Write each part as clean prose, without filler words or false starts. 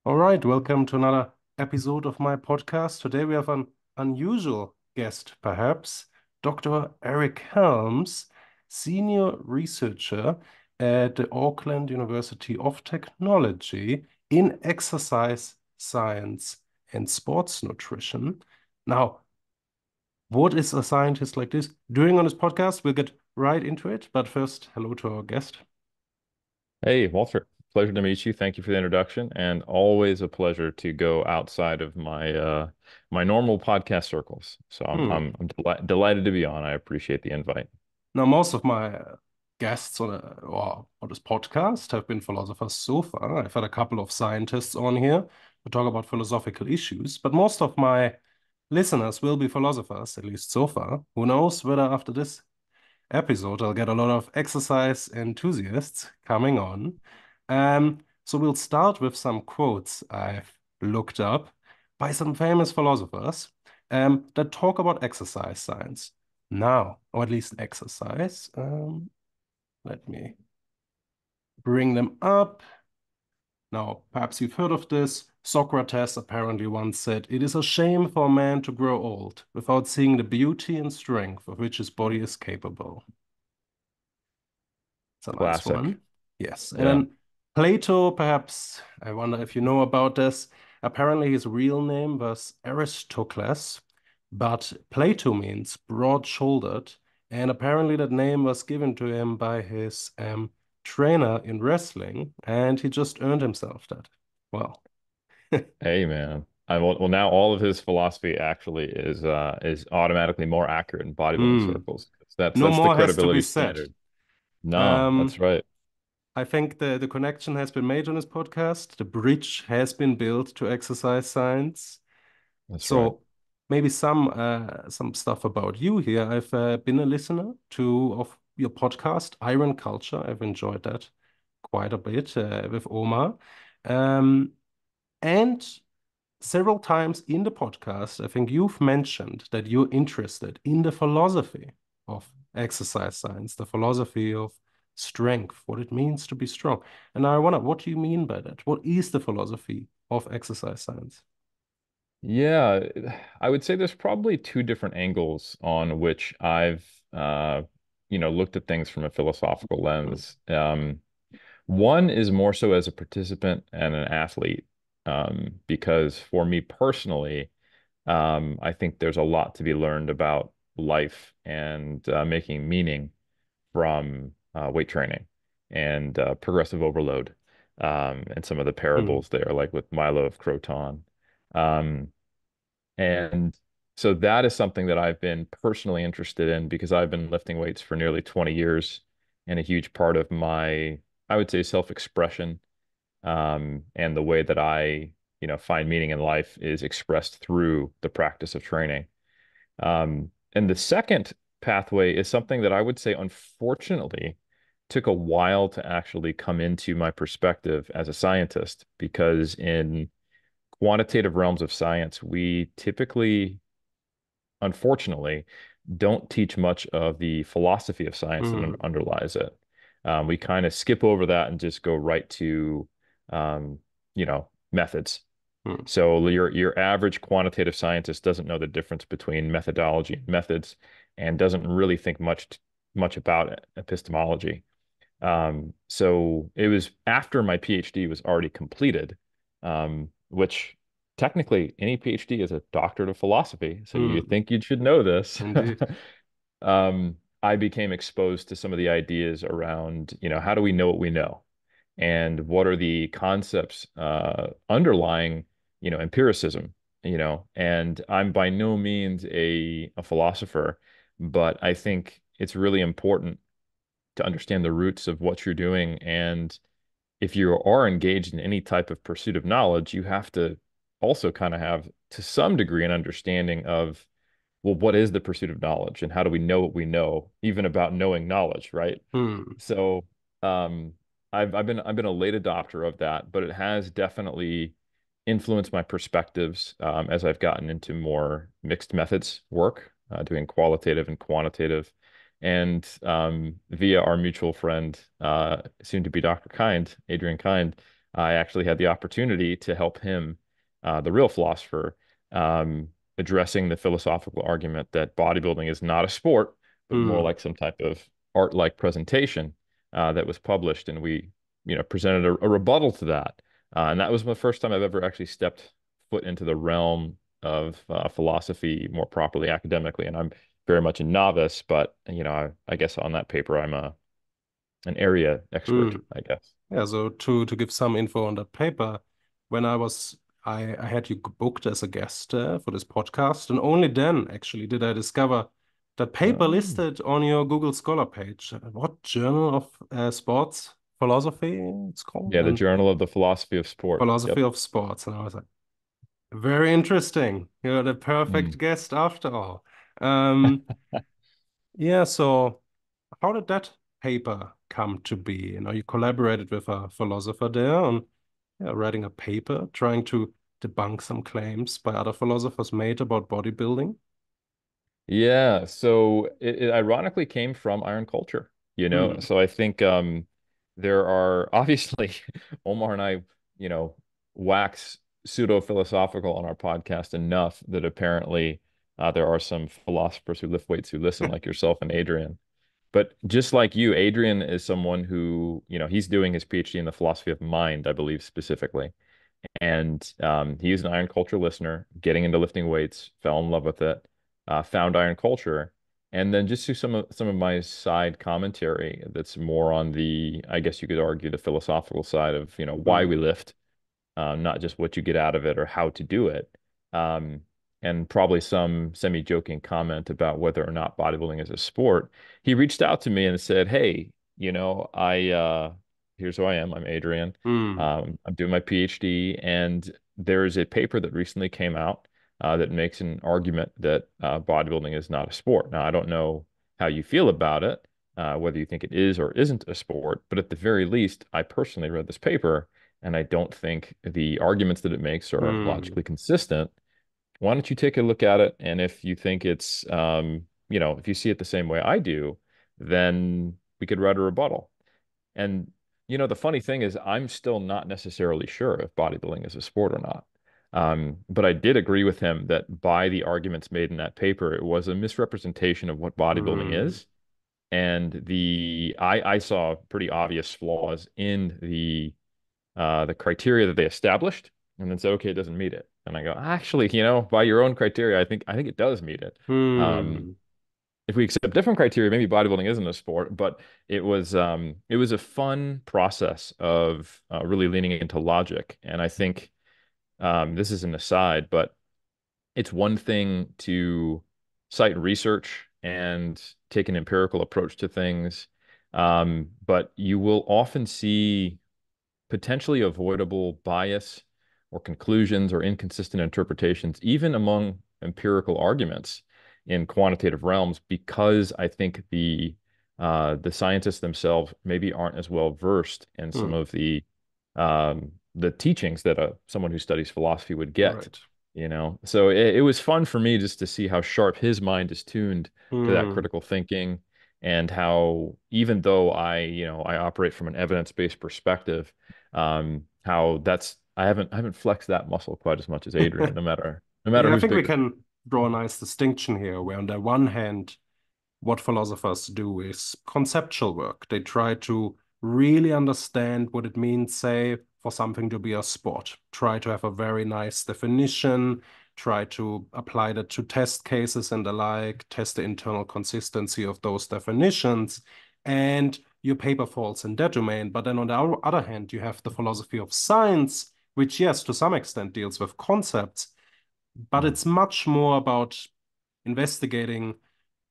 All right, welcome to another episode of my podcast. Today we have an unusual guest, perhaps, Dr. Eric Helms, senior researcher at the Auckland University of Technology in exercise science and sports nutrition. Now, what is a scientist like this doing on his podcast? We'll get right into it, but first, hello to our guest. Hey, Walter. Pleasure to meet you. Thank you for the introduction, and always a pleasure to go outside of my normal podcast circles. So I'm Hmm. I'm I'm delighted to be on. I appreciate the invite. Now, most of my guests on this podcast have been philosophers so far. I've had a couple of scientists on here to talk about philosophical issues, but most of my listeners will be philosophers, at least so far. Who knows whether after this episode I'll get a lot of exercise enthusiasts coming on. So we'll start with some quotes I've looked up by some famous philosophers that talk about exercise science now, or at least exercise. Let me bring them up. Now, perhaps you've heard of this. Socrates apparently once said, "It is a shame for a man to grow old without seeing the beauty and strength of which his body is capable." It's a nice Classic. one. Yes. And Yeah, then Plato, perhaps, I wonder if you know about this. Apparently, his real name was Aristocles, but Plato means broad-shouldered. And apparently, that name was given to him by his trainer in wrestling, and he just earned himself that. Well, hey man. Well, now all of his philosophy actually is automatically more accurate in bodybuilding hmm. circles. That's No that's the more has to be credibility said. standard. No, that's Um, right. I think the connection has been made on this podcast. The bridge has been built to exercise science. That's right. So maybe some stuff about you here. I've been a listener to of your podcast, Iron Culture. I've enjoyed that quite a bit with Omar. Um, and several times in the podcast, I think you've mentioned that you're interested in the philosophy of exercise science, the philosophy of strength, what it means to be strong. And I wonder, what do you mean by that? What is the philosophy of exercise science? Yeah, I would say there's probably two different angles on which I've looked at things from a philosophical lens. One is more so as a participant and an athlete, because for me personally, I think there's a lot to be learned about life and making meaning from weight training and progressive overload, and some of the Hmm. parables there, like with Milo of Croton. Um, and so that is something that I've been personally interested in because I've been lifting weights for nearly 20 years, and a huge part of my, I would say, self-expression, and the way that I find meaning in life is expressed through the practice of training. And the second pathway is something that I would say, unfortunately, took a while to actually come into my perspective as a scientist, because in quantitative realms of science, we typically, unfortunately, don't teach much of the philosophy of science that Hmm. underlies it. We kind of skip over that and just go right to, methods. Hmm. So your average quantitative scientist doesn't know the difference between methodology and methods, and doesn't really think much about epistemology. So it was after my PhD was already completed, which technically any PhD is a doctorate of philosophy. So you Hmm. think you should know this. Indeed. I became exposed to some of the ideas around, how do we know what we know? And what are the concepts underlying, empiricism, and I'm by no means a philosopher, but I think it's really important to understand the roots of what you're doing. And if you are engaged in any type of pursuit of knowledge, you have to also kind of have, to some degree, an understanding of, well, what is the pursuit of knowledge and how do we know what we know, even about knowing knowledge, right? Hmm. So, um, I've been a late adopter of that, but it has definitely influenced my perspectives, as I've gotten into more mixed methods work, doing qualitative and quantitative, and via our mutual friend, soon to be Dr. Kind, Adrian Kind. I actually had the opportunity to help him, the real philosopher, addressing the philosophical argument that bodybuilding is not a sport, but more Hmm. like some type of art-like presentation that was published, and we, presented a rebuttal to that. And that was the first time I've ever actually stepped foot into the realm of philosophy more properly academically. And I'm very much a novice, but I guess on that paper I'm an area expert, Hmm. I guess. Yeah, so to give some info on that paper, when I had you booked as a guest for this podcast, and only then actually did I discover that paper Oh. listed on your Google Scholar page. What journal of sports philosophy it's called, Yeah, the and Journal of the Philosophy of Sport. philosophy Yep. of sports, and I was like, very interesting. You're the perfect Mm. guest after all. Um, yeah, so how did that paper come to be? You collaborated with a philosopher there on, yeah, writing a paper trying to debunk some claims by other philosophers made about bodybuilding. Yeah, so it ironically came from Iron Culture, Hmm. So I think there are obviously Omar and I, you know, wax pseudo-philosophical on our podcast enough that apparently there are some philosophers who lift weights who listen, like yourself and Adrian. But just like you, Adrian is someone who, he's doing his PhD in the philosophy of mind, I believe specifically. And he's an Iron Culture listener, getting into lifting weights, fell in love with it, found Iron Culture, and then just through some of my side commentary that's more on the, I guess you could argue, the philosophical side of, why we Hmm. lift, not just what you get out of it or how to do it. Um, and probably some semi-joking comment about whether or not bodybuilding is a sport. He reached out to me and said, "Hey, here's who I am. I'm Adrian. Hmm. I'm doing my PhD, and there's a paper that recently came out that makes an argument that bodybuilding is not a sport. Now, I don't know how you feel about it, whether you think it is or isn't a sport, but at the very least, I personally read this paper." And I don't think the arguments that it makes are Hmm. logically consistent. Why don't you take a look at it? And if you think it's, if you see it the same way I do, then we could write a rebuttal. And, the funny thing is, I'm still not necessarily sure if bodybuilding is a sport or not. But I did agree with him that by the arguments made in that paper, it was a misrepresentation of what bodybuilding Hmm. is. And I saw pretty obvious flaws in the criteria that they established, and then say, okay, it doesn't meet it. And I go, actually, by your own criteria, I think it does meet it. Um, Hmm. if we accept different criteria, maybe bodybuilding isn't a sport, but it was a fun process of really leaning into logic. And I think this is an aside, but it's one thing to cite research and take an empirical approach to things, but you will often see potentially avoidable bias or conclusions or inconsistent interpretations, even among empirical arguments in quantitative realms, because I think the scientists themselves maybe aren't as well versed in some Hmm. of the teachings that someone who studies philosophy would get. Right. So it was fun for me just to see how sharp his mind is tuned to that Hmm. critical thinking, and how even though I operate from an evidence-based perspective, how that's I haven't flexed that muscle quite as much as Adrian, no matter Yeah, I who's think we bigger. can draw a nice distinction here, where on the one hand, what philosophers do is conceptual work. They try to really understand what it means, say, for something to be a sport. Try to have a very nice definition, try to apply that to test cases and the like, test the internal consistency of those definitions, and your paper falls in that domain. But then on the other hand, you have the philosophy of science, which, yes, to some extent deals with concepts, but Mm, it's much more about investigating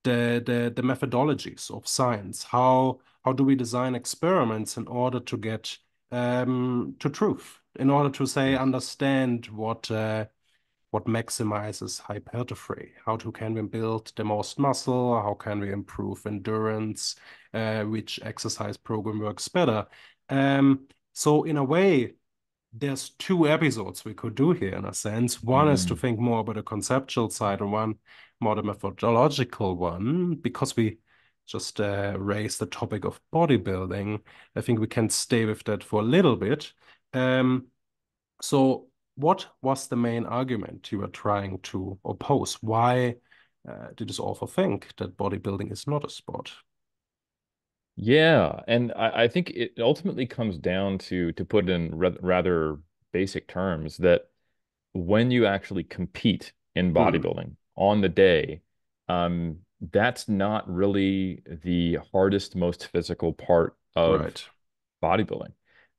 the methodologies of science. How do we design experiments in order to get to truth? In order to say yes. understand what maximizes hypertrophy? Can we build the most muscle? How can we improve endurance? Which exercise program works better? So in a way, there's two episodes we could do here in a sense. One is to Mm, think more about the conceptual side, and one more the methodological one, because we just raised the topic of bodybuilding. I think we can stay with that for a little bit. Um, so what was the main argument you were trying to oppose? Why did this author think that bodybuilding is not a sport? Yeah, and I think it ultimately comes down to put it in rather basic terms that when you actually compete in Hmm, bodybuilding on the day, that's not really the hardest, most physical part of right. bodybuilding.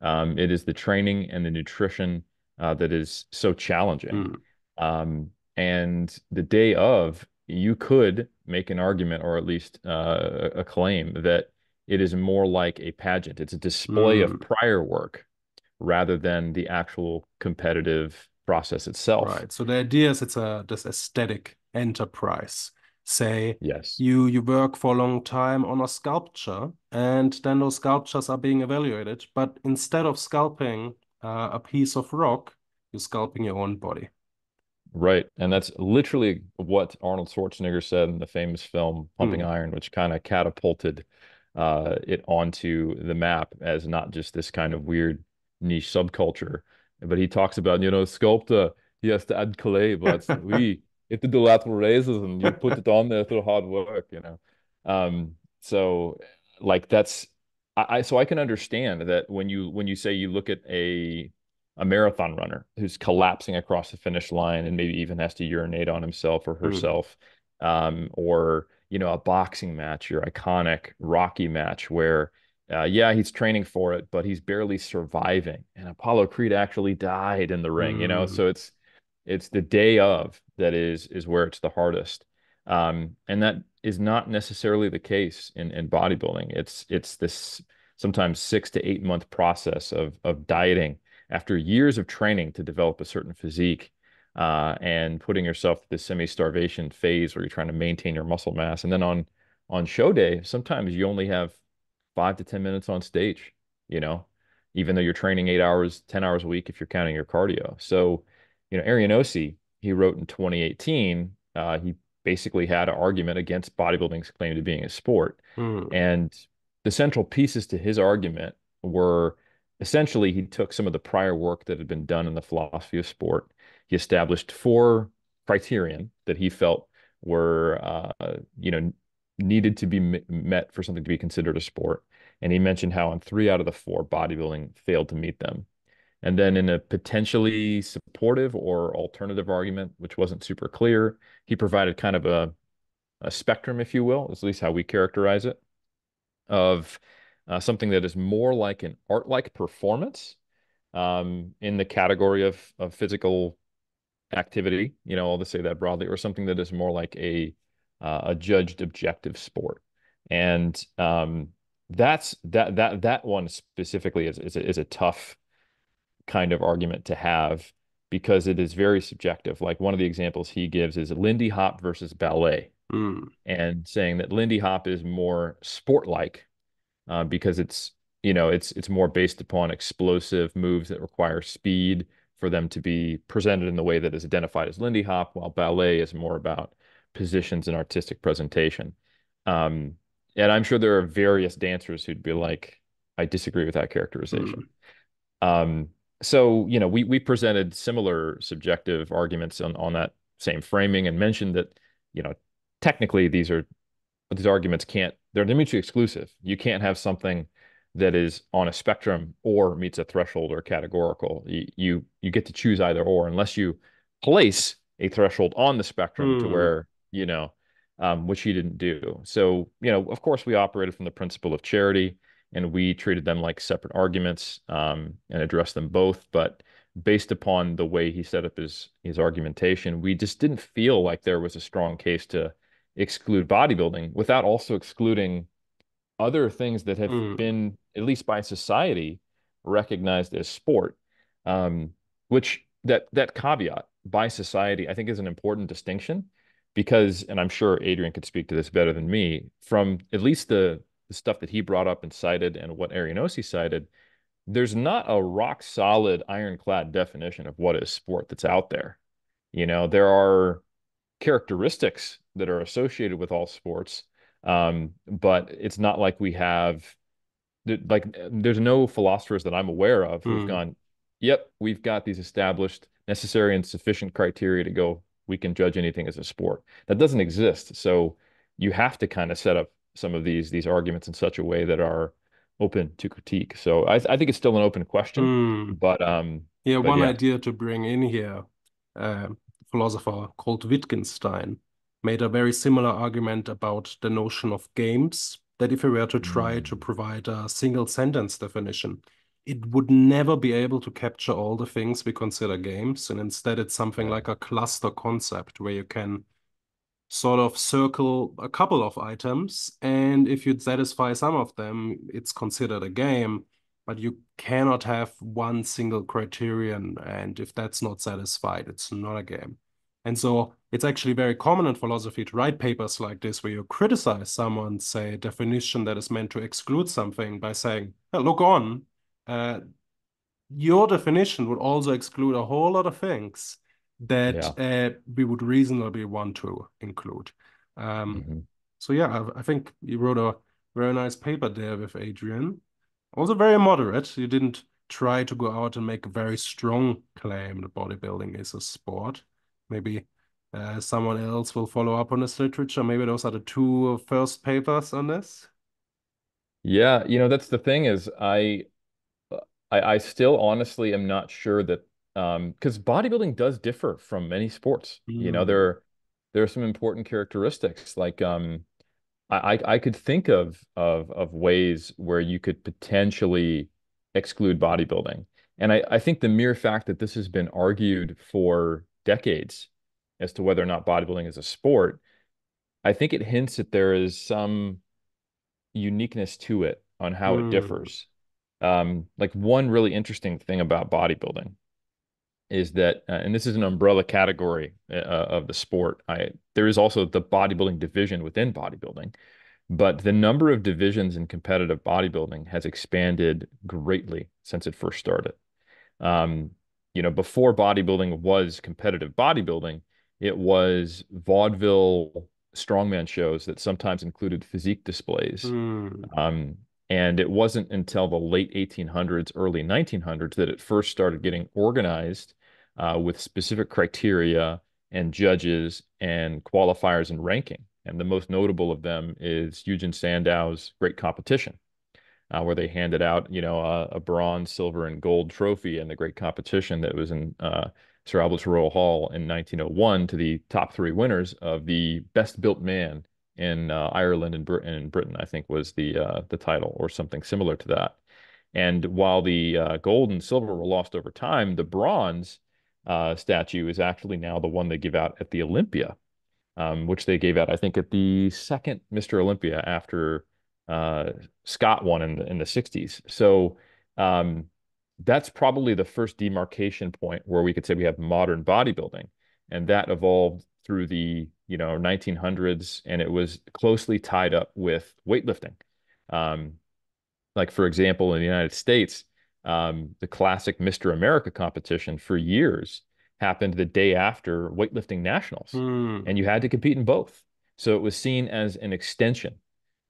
It is the training and the nutrition that is so challenging. Hmm, And the day of, you could make an argument or at least a claim that it is more like a pageant. It's a display of hmm, prior work rather than the actual competitive process itself. right. So the idea is it's a this aesthetic enterprise. Say Yes. you work for a long time on a sculpture, and then those sculptures are being evaluated. But instead of sculpting a piece of rock, you're sculpting your own body. Right. And that's literally what Arnold Schwarzenegger said in the famous film Pumping Hmm. Iron, which kind of catapulted it onto the map as not just this kind of weird niche subculture. But he talks about, sculptor, he has to add clay, but we have to do lateral raises and you put it on there through hard work. So like that's so I can understand that when you say you look at a marathon runner who's collapsing across the finish line and maybe even has to urinate on himself or Hmm. herself, or a boxing match, your iconic Rocky match where, yeah, he's training for it, but he's barely surviving. And Apollo Creed actually died in the ring. Hmm. So it's the day of that is where it's the hardest. And that is not necessarily the case in bodybuilding. It's this sometimes 6 to 8 month process of dieting after years of training to develop a certain physique, and putting yourself to the semi-starvation phase where you're trying to maintain your muscle mass. And then on show day, sometimes you only have 5 to 10 minutes on stage, you know, even though you're training 8 hours, 10 hours a week if you're counting your cardio. So, Arianosi, he wrote in 2018, he basically had an argument against bodybuilding's claim to being a sport. Hmm. And the central pieces to his argument were essentially he took some of the prior work that had been done in the philosophy of sport. He established four criterion that he felt were, needed to be met for something to be considered a sport. And he mentioned how on three out of the four, bodybuilding failed to meet them. And then in a potentially supportive or alternative argument, which wasn't super clear, he provided kind of a spectrum, if you will, at least how we characterize it, of something that is more like an art-like performance, in the category of physical activity, I'll just say that broadly, or something that is more like a judged objective sport. And that one specifically is a tough kind of argument to have because it is very subjective. Like one of the examples he gives is Lindy Hop versus ballet, Hmm. and saying that Lindy Hop is more sport-like, because it's more based upon explosive moves that require speed for them to be presented in the way that is identified as Lindy Hop, while ballet is more about positions and artistic presentation. Um, and I'm sure there are various dancers who'd be like, I disagree with that characterization. Hmm. Um, so, we presented similar subjective arguments on that same framing and mentioned that, you know, technically these arguments they're mutually exclusive. You can't have something that is on a spectrum or meets a threshold or categorical. You get to choose either or unless you place a threshold on the spectrum to Hmm. where, which he didn't do. So, of course we operated from the principle of charity and we treated them like separate arguments, and addressed them both. But based upon the way he set up his argumentation, we just didn't feel like there was a strong case to exclude bodybuilding without also excluding other things that have Hmm. been, at least by society, recognized as sport. Which that caveat by society, I think, is an important distinction because, and I'm sure Adrian could speak to this better than me, from at least the stuff that he brought up and cited and what Arianosi cited, there's not a rock solid ironclad definition of what is sport that's out there. There are characteristics that are associated with all sports. But it's not like we have like there's no philosophers that I'm aware of who have Hmm. gone. yep, we've got these established necessary and sufficient criteria to go, we can judge anything as a sport. That doesn't exist. So you have to kind of set up some of these arguments in such a way that are open to critique. So I think it's still an open question, Hmm. but Yeah, but one yeah. idea to bring in here, a philosopher called Wittgenstein made a very similar argument about the notion of games, that if we were to try to Mm, provide a single sentence definition, it would never be able to capture all the things we consider games, and instead it's something yeah. like a cluster concept where you can sort of circle a couple of items, and if you satisfy some of them, it's considered a game, but you cannot have one single criterion, and if that's not satisfied, it's not a game. And so it's actually very common in philosophy to write papers like this where you criticize someone's, say, definition that is meant to exclude something by saying, "Hey, look on, uh, your definition would also exclude a whole lot of things that Yeah. we would reasonably want to include." Um, Hmm. so yeah, I think you wrote a very nice paper there with Adrian. Also very moderate. You didn't try to go out and make a very strong claim that bodybuilding is a sport. Maybe someone else will follow up on this literature. Maybe those are the two first papers on this. Yeah, that's the thing is I still honestly am not sure that because bodybuilding does differ from many sports. Hmm. There are some important characteristics like I could think of ways where you could potentially exclude bodybuilding. And I think the mere fact that this has been argued for decades as to whether or not bodybuilding is a sport, I think it hints that there is some uniqueness to it on how it Hmm. differs. Like one really interesting thing about bodybuilding is that, and this is an umbrella category of the sport. There is also the bodybuilding division within bodybuilding, but the number of divisions in competitive bodybuilding has expanded greatly since it first started. Um, Before bodybuilding was competitive bodybuilding, it was vaudeville strongman shows that sometimes included physique displays. Hmm. Um, and it wasn't until the late 1800s, early 1900s that it first started getting organized with specific criteria and judges and qualifiers and ranking. And the most notable of them is Eugen Sandow's Great Competition, where they handed out, a bronze, silver, and gold trophy in the great competition that was in Sir Albert's Royal Hall in 1901 to the top three winners of the best built man in Ireland and Britain, I think was the title or something similar to that. And while the gold and silver were lost over time, the bronze statue is actually now the one they give out at the Olympia, which they gave out, I think, at the second Mr. Olympia after uh, Scott won in the 60s. So um, that's probably the first demarcation point where we could say we have modern bodybuilding, and that evolved through the 1900s, and it was closely tied up with weightlifting. Um, like for example, in the United States, the classic Mr. America competition for years happened the day after weightlifting nationals, Hmm. and you had to compete in both. So it was seen as an extension,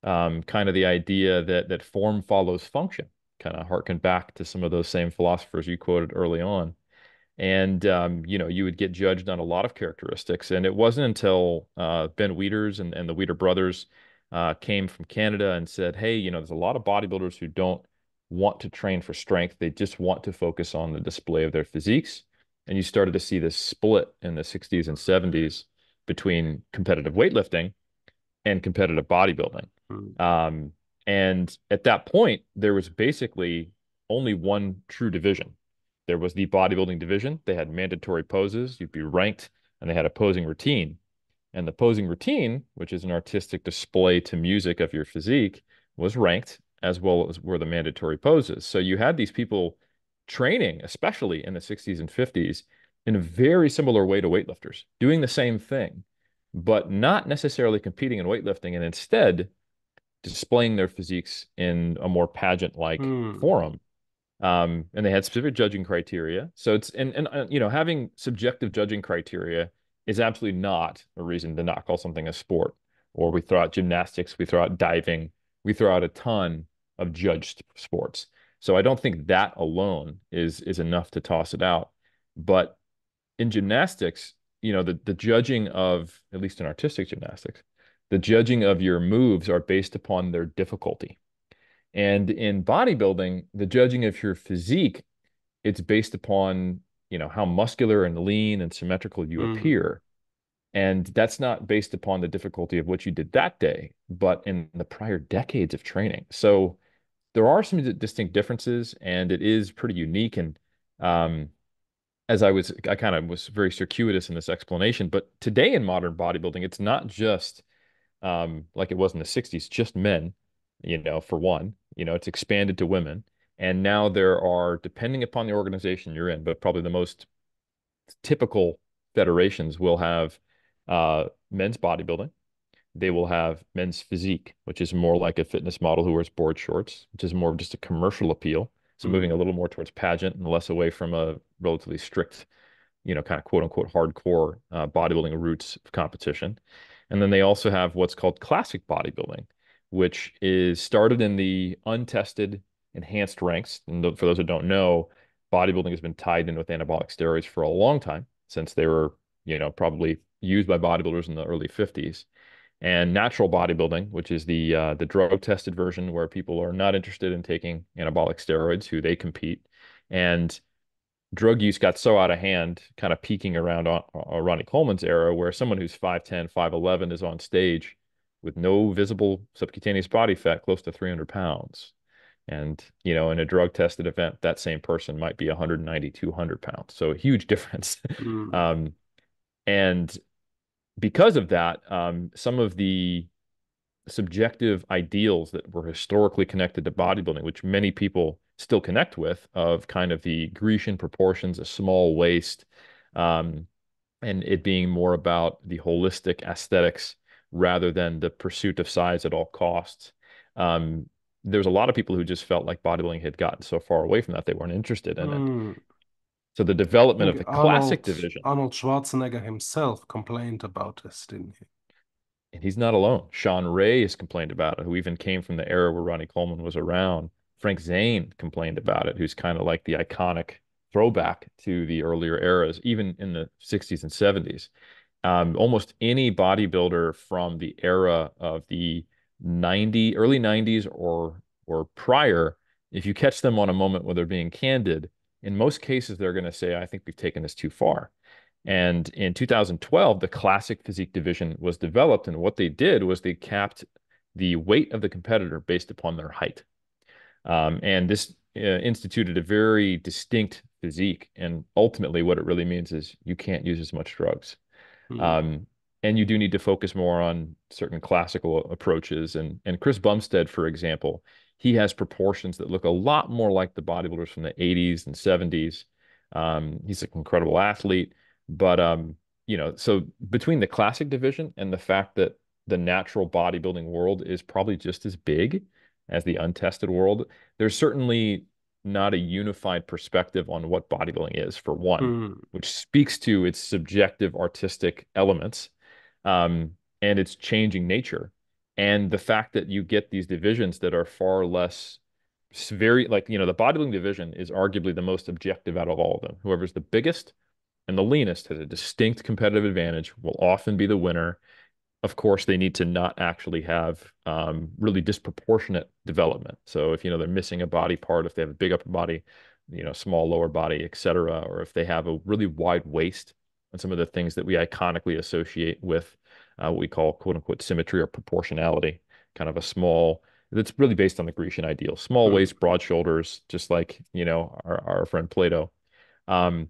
kind of the idea that form follows function, kind of harken back to some of those same philosophers you quoted early on. And you would get judged on a lot of characteristics. And it wasn't until Ben Wieters and the Wieters brothers came from Canada and said, "Hey, there's a lot of bodybuilders who don't want to train for strength; they just want to focus on the display of their physiques." And you started to see this split in the 60s and 70s between competitive weightlifting and competitive bodybuilding. Hmm. Um, and at that point, there was basically only one true division. There was the bodybuilding division. They had mandatory poses. You'd be ranked, and they had a posing routine. And the posing routine, which is an artistic display to music of your physique, was ranked as well as were the mandatory poses. So you had these people training, especially in the 60s and 50s, in a very similar way to weightlifters, doing the same thing, but not necessarily competing in weightlifting and instead displaying their physiques in a more pageant-like Hmm. forum. And they had specific judging criteria. So it's and having subjective judging criteria is absolutely not a reason to not call something a sport. Or we throw out gymnastics, we throw out diving, we throw out a ton of judged sports. So I don't think that alone is enough to toss it out. But in gymnastics, the judging of, at least in artistic gymnastics, the judging of your moves are based upon their difficulty. And in bodybuilding, the judging of your physique, it's based upon, how muscular and lean and symmetrical you Mm. appear. And that's not based upon the difficulty of what you did that day, but in the prior decades of training. So there are some distinct differences, and it is pretty unique. And um, I kind of was very circuitous in this explanation, but today in modern bodybuilding, it's not just like it was in the 60s, just men, for one, it's expanded to women. And now there are, depending upon the organization you're in, but probably the most typical federations will have men's bodybuilding. They will have men's physique, which is more like a fitness model who wears board shorts, which is more of just a commercial appeal. So moving a Mm. little more towards pageant and less away from a relatively strict, kind of quote unquote hardcore bodybuilding roots of competition. And then they also have what's called classic bodybuilding, which is started in the untested enhanced ranks. And for those who don't know, bodybuilding has been tied in with anabolic steroids for a long time, since they were, probably used by bodybuilders in the early 50s. And natural bodybuilding, which is the drug tested version where people are not interested in taking anabolic steroids, who they compete. And drug use got so out of hand, kind of peaking around Ronnie Coleman's era, where someone who's 5'10", 5'11" is on stage with no visible subcutaneous body fat, close to 300 pounds. And, in a drug tested event, that same person might be 190, 200 pounds. So a huge difference. Mm. Um, and because of that, some of the subjective ideals that were historically connected to bodybuilding, which many people still connect with, of kind of the Grecian proportions, a small waist, um, and it being more about the holistic aesthetics rather than the pursuit of size at all costs. Um, there's a lot of people who just felt like bodybuilding had gotten so far away from that they weren't interested in it. Mm. So the I development think of the classic Arnold division. Arnold Schwarzenegger himself complained about this, didn't he? And he's not alone. Sean Ray has complained about it, who even came from the era where Ronnie Coleman was around. Frank Zane complained about it, who's kind of like the iconic throwback to the earlier eras, even in the 60s and 70s. Almost any bodybuilder from the era of the early 90s or prior, if you catch them on a moment where they're being candid, in most cases they're going to say, I think we've taken this too far. And in 2012, the classic physique division was developed. And what they did was they capped the weight of the competitor based upon their height. And this instituted a very distinct physique. And ultimately, what it really means is you can't use as much drugs. Mm. Um, and you do need to focus more on certain classical approaches. And Chris Bumstead, for example, he has proportions that look a lot more like the bodybuilders from the 80s and 70s. He's an incredible athlete, but so between the classic division and the fact that the natural bodybuilding world is probably just as big as the untested world, there's certainly not a unified perspective on what bodybuilding is, for one, Mm. which speaks to its subjective artistic elements, and its changing nature. And the fact that you get these divisions that are far less very like, the bodybuilding division is arguably the most objective out of all of them. Whoever's the biggest and the leanest has a distinct competitive advantage, will often be the winner. Of course, they need to not actually have really disproportionate development. So if they're missing a body part, if they have a big upper body, small lower body, etc., or if they have a really wide waist, and some of the things that we iconically associate with what we call quote unquote symmetry or proportionality, kind of a small. That's really based on the Grecian ideal: small Mm. waist, broad shoulders, just like our friend Plato. Um,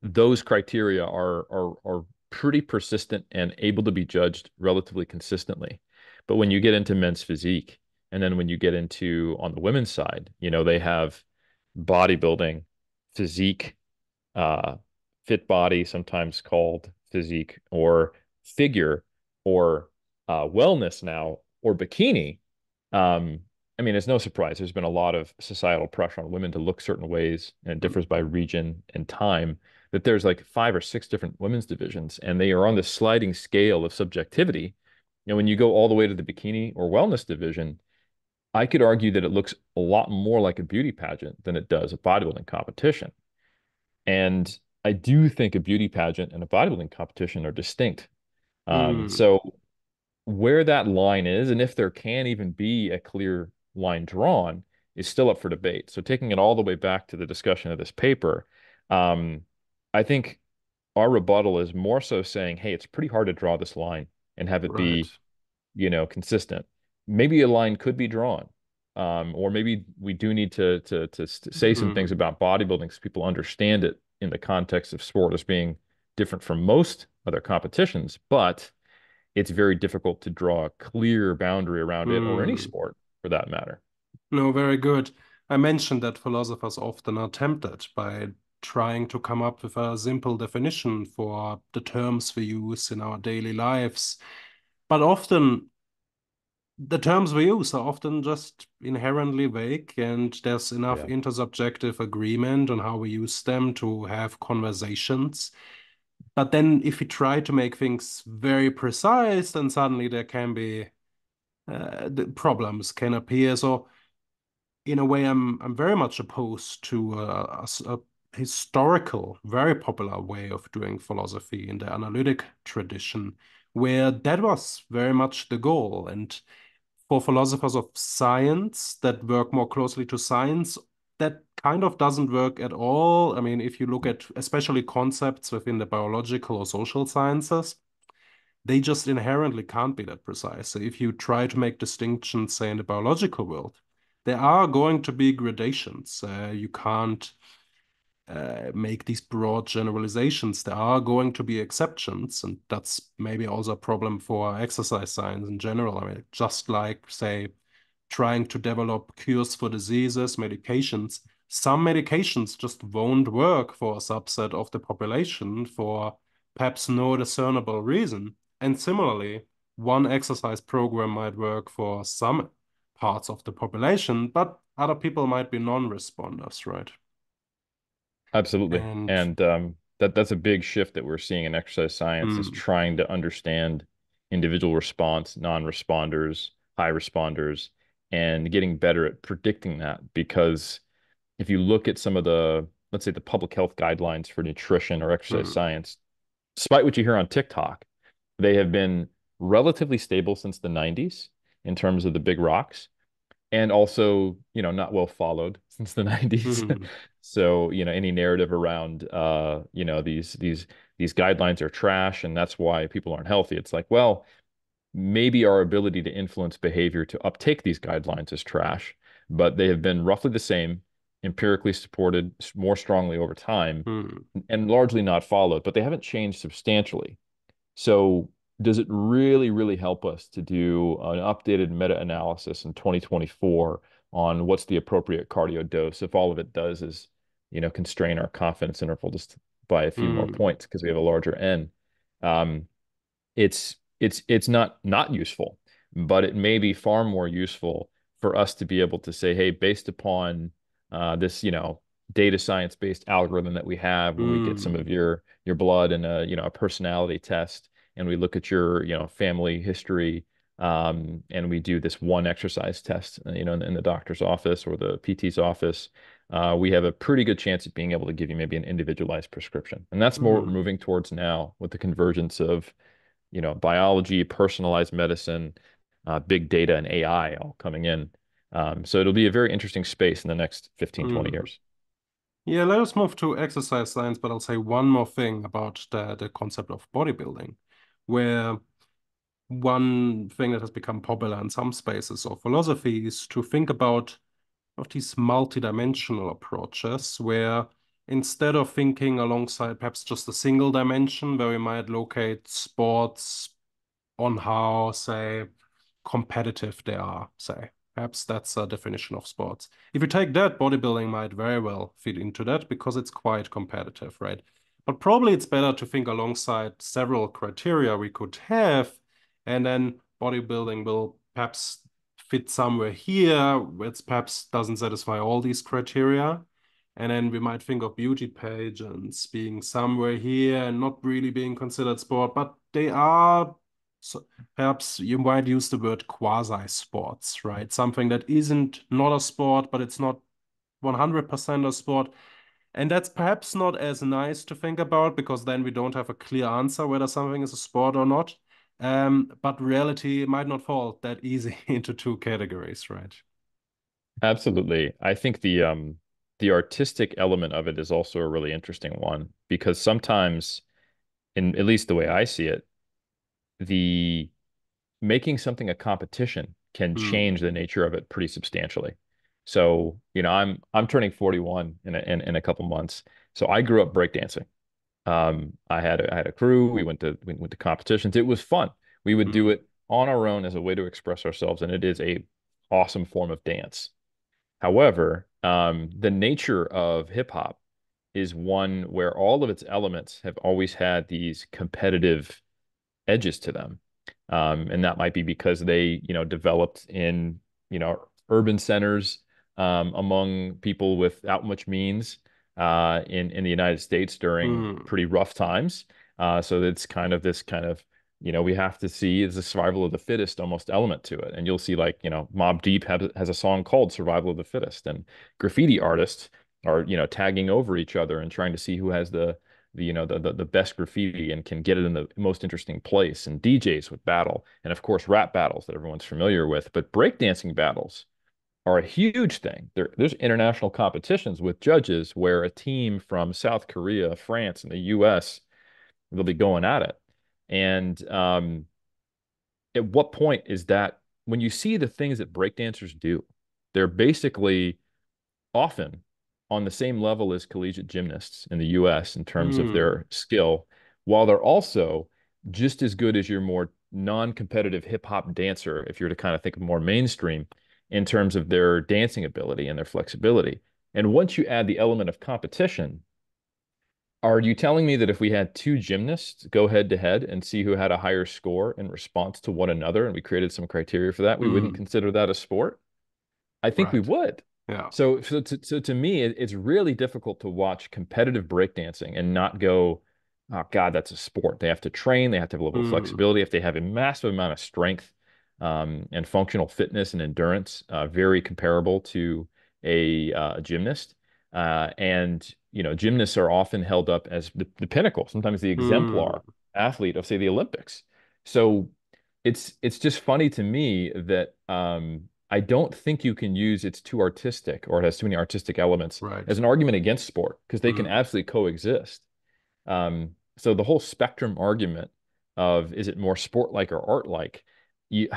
those criteria are pretty persistent and able to be judged relatively consistently. But when you get into men's physique, and then when you get into on the women's side, they have bodybuilding, physique, uh, fit body, sometimes called physique, or figure, or wellness now, or bikini. Um, I mean, it's no surprise. There's been a lot of societal pressure on women to look certain ways, and it Mm. differs by region and time. That there's like 5 or 6 different women's divisions, and they are on the sliding scale of subjectivity. When you go all the way to the bikini or wellness division, I could argue that it looks a lot more like a beauty pageant than it does a bodybuilding competition. And I do think a beauty pageant and a bodybuilding competition are distinct. Hmm. So where that line is, and if there can even be a clear line drawn, is still up for debate. So taking it all the way back to the discussion of this paper, um, I think our rebuttal is more so saying, hey, it's pretty hard to draw this line and have it Right. be, consistent. Maybe a line could be drawn. Or maybe we do need to say some things Hmm. about bodybuilding so people understand it in the context of sport as being different from most other competitions. But it's very difficult to draw a clear boundary around it or any Hmm. sport for that matter. No, very good. I mentioned that philosophers often are tempted by trying to come up with a simple definition for the terms we use in our daily lives. But often, the terms we use are often just inherently vague, and there's enough Yeah. intersubjective agreement on how we use them to have conversations. But then, if we try to make things very precise, then suddenly there can be the problems can appear. So in a way, I'm very much opposed to a historical, very popular way of doing philosophy in the analytic tradition, where that was very much the goal. And for philosophers of science that work more closely to science, that kind of doesn't work at all. I mean, if you look at especially concepts within the biological or social sciences, they just inherently can't be that precise. So if you try to make distinctions, say, in the biological world, there are going to be gradations. You can't make these broad generalizations. There are going to be exceptions, and that's maybe also a problem for exercise science in general. I mean, just like, say, trying to develop cures for diseases, medications, some medications just won't work for a subset of the population for perhaps no discernible reason. And similarly, one exercise program might work for some parts of the population, but other people might be non-responders, right? Absolutely. And And that's a big shift that we're seeing in exercise science is mm, trying to understand individual response, non-responders, high responders, and getting better at predicting that. Because if you look at some of the, let's say, the public health guidelines for nutrition or exercise mm, science, despite what you hear on TikTok, they have been relatively stable since the 90s in terms of the big rocks and also, not well followed since the 90s. mm, So, any narrative around these guidelines are trash and that's why people aren't healthy. It's like, well, maybe our ability to influence behavior to uptake these guidelines is trash, but they have been roughly the same, empirically supported more strongly over time mm, and largely not followed, but they haven't changed substantially. So does it really, really help us to do an updated meta-analysis in 2024 on what's the appropriate cardio dose if all of it does is, constrain our confidence interval just by a few more mm, points because we have a larger N? Um, it's not useful, but it may be far more useful for us to be able to say, hey, based upon this, data science based algorithm that we have where we get some mm, of your blood and a personality test and we look at your family history and we do this one exercise test in the doctor's office or the PT's office. We have a pretty good chance of being able to give you maybe an individualized prescription. And that's more what we're mm. moving towards now with the convergence of biology, personalized medicine, big data, and AI all coming in. So it'll be a very interesting space in the next 15, 20 Mm. years. Yeah, let us move to exercise science, but I'll say one more thing about the concept of bodybuilding, where one thing that has become popular in some spaces of philosophy is to think about of these multidimensional approaches, where instead of thinking alongside perhaps just a single dimension, where we might locate sports on how, say, competitive they are, say. Perhaps that's a definition of sports. If you take that, bodybuilding might very well fit into that because it's quite competitive, right? But probably it's better to think alongside several criteria we could have, and then bodybuilding will perhaps fit somewhere here, which perhaps doesn't satisfy all these criteria. And then we might think of beauty pageants being somewhere here and not really being considered sport, but they are So perhaps you might use the word quasi-sports, right? Something that isn't not a sport, but it's not 100% a sport. And that's perhaps not as nice to think about because then we don't have a clear answer whether something is a sport or not. But reality might not fall that easy into two categories, right? Absolutely. I think the artistic element of it is also a really interesting one because sometimes, in at least the way I see it, the making something a competition can Hmm. change the nature of it pretty substantially. So, I'm turning 41 in a couple months. So I grew up breakdancing. I had a crew. We went to competitions. It was fun. We would do Hmm. it on our own as a way to express ourselves, and it is a awesome form of dance. However, the nature of hip hop is one where all of its elements have always had these competitive edges to them. And that might be because they, developed in, urban centers among people without much means in the United States during Hmm. pretty rough times. So it's kind of this kind of, we have to see is the survival of the fittest almost element to it. And you'll see like, Mobb Deep has a song called Survival of the Fittest, and graffiti artists are, tagging over each other and trying to see who has the best graffiti and can get it in the most interesting place, and DJs with battle, and of course rap battles that everyone's familiar with. But breakdancing battles are a huge thing. There's international competitions with judges where a team from South Korea, France, and the US, they'll be going at it. And at what point is that when you see the things that breakdancers do, they're basically often on the same level as collegiate gymnasts in the US in terms of Hmm. their skill, while they're also just as good as your more non-competitive hip hop dancer, if you're to kind of think of more mainstream in terms of their dancing ability and their flexibility. And once you add the element of competition, are you telling me that if we had two gymnasts go head to head and see who had a higher score in response to one another, and we created some criteria for that, we wouldn't Hmm. consider that a sport? I think we Right. would. Yeah. So to me, it's really difficult to watch competitive breakdancing and not go, oh God, that's a sport. They have to train, they have to have a level of Hmm. flexibility, if they have a massive amount of strength and functional fitness and endurance, very comparable to a gymnast. And gymnasts are often held up as the pinnacle, sometimes the Hmm. exemplar athlete of, say, the Olympics. So it's just funny to me that I don't think you can use it's too artistic or it has too many artistic elements Right. as an argument against sport because they can Hmm. absolutely coexist. So the whole spectrum argument of is it more sport-like or art-like, you,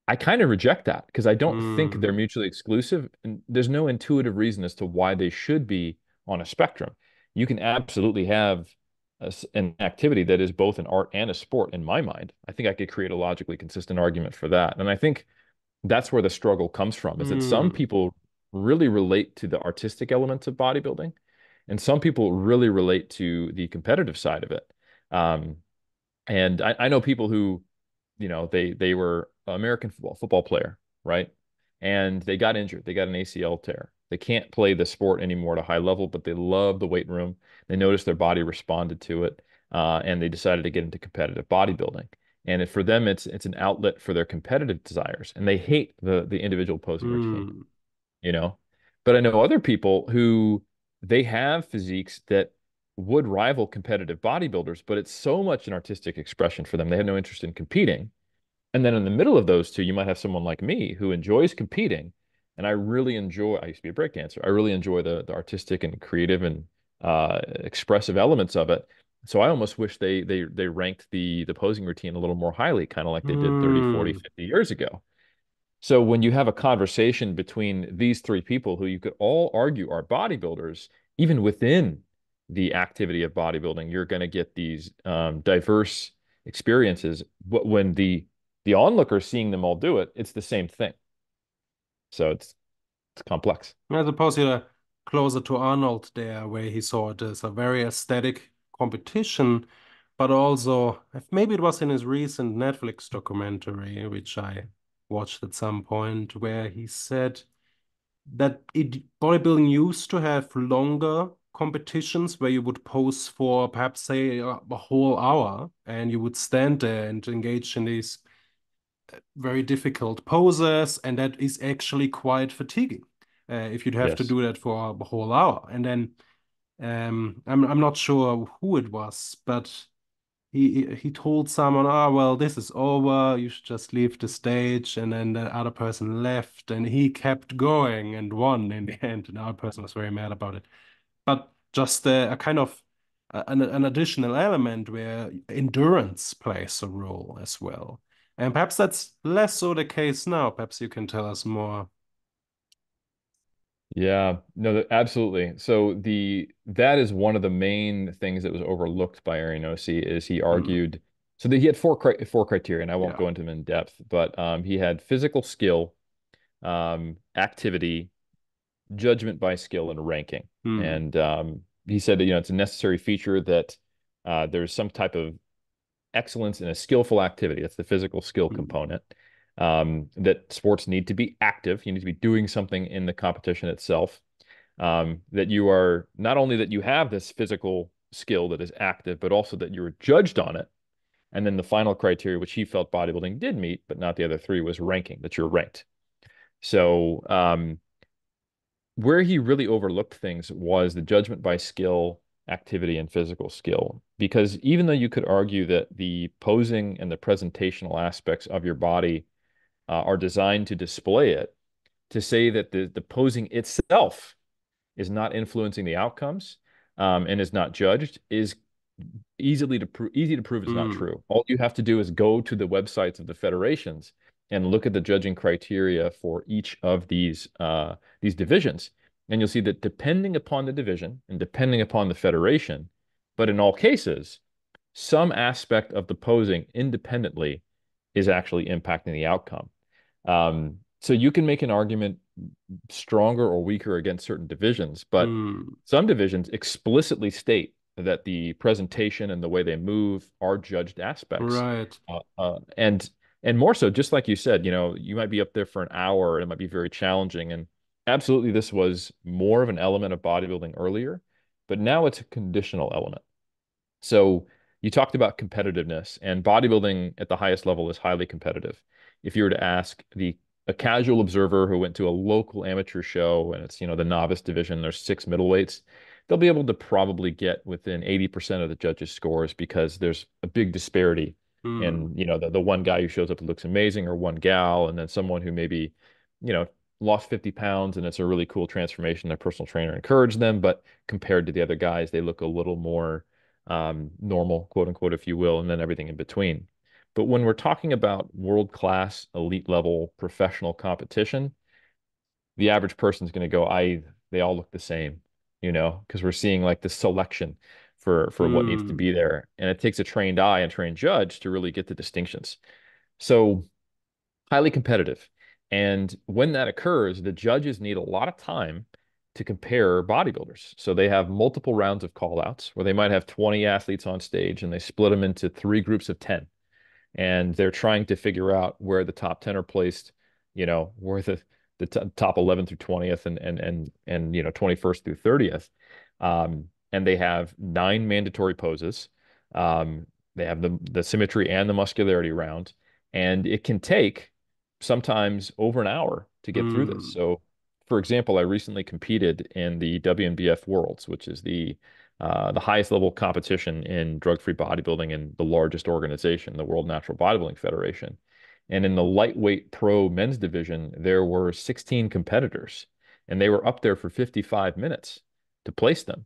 I kind of reject that because I don't think they're Hmm. mutually exclusive, and there's no intuitive reason as to why they should be on a spectrum. You can absolutely have an activity that is both an art and a sport in my mind. I think I could create a logically consistent argument for that. And I think that's where the struggle comes from, is that some Hmm. people really relate to the artistic elements of bodybuilding, and some people really relate to the competitive side of it. Um, and I know people who, they were an American football player, right? And they got injured. They got an ACL tear. They can't play the sport anymore at a high level, but they love the weight room. They noticed their body responded to it, and they decided to get into competitive bodybuilding. And for them, it's an outlet for their competitive desires, and they hate the individual posing routine, Hmm. you know. But I know other people who they have physiques that would rival competitive bodybuilders, but it's so much an artistic expression for them. They have no interest in competing. And then in the middle of those two, you might have someone like me who enjoys competing. And I used to be a breakdancer. I really enjoy the artistic and creative and expressive elements of it. So I almost wish they ranked the posing routine a little more highly, kind of like they did 30, 40, Hmm. 50 years ago. So when you have a conversation between these three people who you could all argue are bodybuilders, even within the activity of bodybuilding, you're going to get these diverse experiences. But when the onlooker seeing them all do it, it's the same thing. So it's complex. I suppose you're closer to Arnold there, where he saw it as a very aesthetic competition, but also maybe it was in his recent Netflix documentary, which I watched at some point, where he said that bodybuilding used to have longer competitions where you would pose for perhaps, say, a whole hour, and you would stand there and engage in these very difficult poses, and that is actually quite fatiguing if you'd have to Yes. do that for a whole hour. And then I'm not sure who it was, but he told someone, "Ah, well, this is over. You should just leave the stage." And then the other person left, and he kept going and won in the end. And the other person was very mad about it. But just a kind of an additional element where endurance plays a role as well. And perhaps that's less so the case now. Perhaps you can tell us more. Yeah, no, absolutely. So that is one of the main things that was overlooked by Arenosi is he Mm, argued so that he had four criteria, and I won't yeah. go into them in depth, but he had physical skill, activity, judgment by skill, and ranking. Mm, And he said that it's a necessary feature that there's some type of excellence in a skillful activity. That's the physical skill mm, component. That sports need to be active. You need to be doing something in the competition itself. That you are not only that you have this physical skill that is active, but also that you were judged on it. And then the final criteria, which he felt bodybuilding did meet, but not the other three, was ranking, that you're ranked. So where he really overlooked things was the judgment by skill, activity, and physical skill. Because even though you could argue that the posing and the presentational aspects of your body are designed to display it, to say that the posing itself is not influencing the outcomes and is not judged is easy to prove it's not mm, true. All you have to do is go to the websites of the federations and look at the judging criteria for each of these divisions, and you'll see that depending upon the division and depending upon the federation, but in all cases, some aspect of the posing independently is actually impacting the outcome. So you can make an argument stronger or weaker against certain divisions, but mm. some divisions explicitly state that the presentation and the way they move are judged aspects. Right. And more so, just like you said, you might be up there for an hour and it might be very challenging. And absolutely, this was more of an element of bodybuilding earlier, but now it's a conditional element. So you talked about competitiveness, and bodybuilding at the highest level is highly competitive. If you were to ask a casual observer who went to a local amateur show and it's, the novice division, there's six middleweights, they'll be able to probably get within 80% of the judges' scores because there's a big disparity Mm, in, the one guy who shows up and looks amazing or one gal, and then someone who maybe, you know, lost 50 pounds and it's a really cool transformation. Their personal trainer encouraged them, but compared to the other guys, they look a little more normal, quote unquote, if you will, and then everything in between. But when we're talking about world-class, elite level professional competition, the average person's going to go, they all look the same, because we're seeing like the selection for what needs to mm, be there. And it takes a trained eye and trained judge to really get the distinctions. So highly competitive. And when that occurs, the judges need a lot of time to compare bodybuilders. So they have multiple rounds of call outs where they might have 20 athletes on stage and they split them into three groups of 10. And they're trying to figure out where the top 10 are placed, where the top 11 through 20th and 21st through 30th. And they have nine mandatory poses. They have the symmetry and the muscularity round, and it can take sometimes over an hour to get through this. mm, So, for example, I recently competed in the WNBF Worlds, which is the highest level competition in drug-free bodybuilding and the largest organization, the World Natural Bodybuilding Federation. And in the lightweight pro men's division, there were 16 competitors, and they were up there for 55 minutes to place them.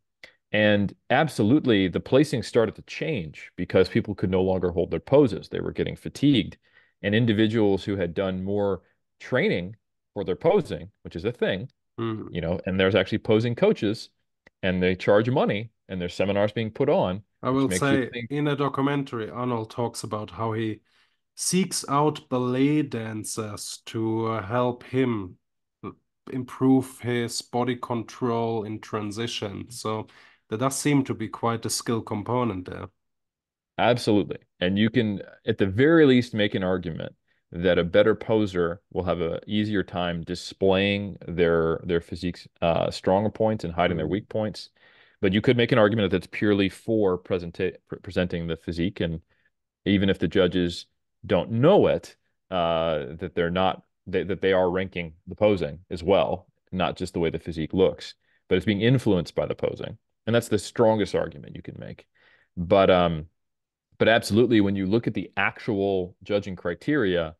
And absolutely, the placing started to change because people could no longer hold their poses. They were getting fatigued. And individuals who had done more training for their posing, which is a thing, mm. and there's actually posing coaches and they charge money and there's seminars being put on, I which will makes you say think. in a documentary, Arnold talks about how he seeks out ballet dancers to help him improve his body control in transition. So there does seem to be quite a skill component there. Absolutely. And you can, at the very least, make an argument that a better poser will have an easier time displaying their physique's stronger points and hiding their Mm, weak points. But you could make an argument that's purely for presenting the physique, and even if the judges don't know it, that they're not that they are ranking the posing as well, not just the way the physique looks, but it's being influenced by the posing, and that's the strongest argument you can make. But but absolutely, when you look at the actual judging criteria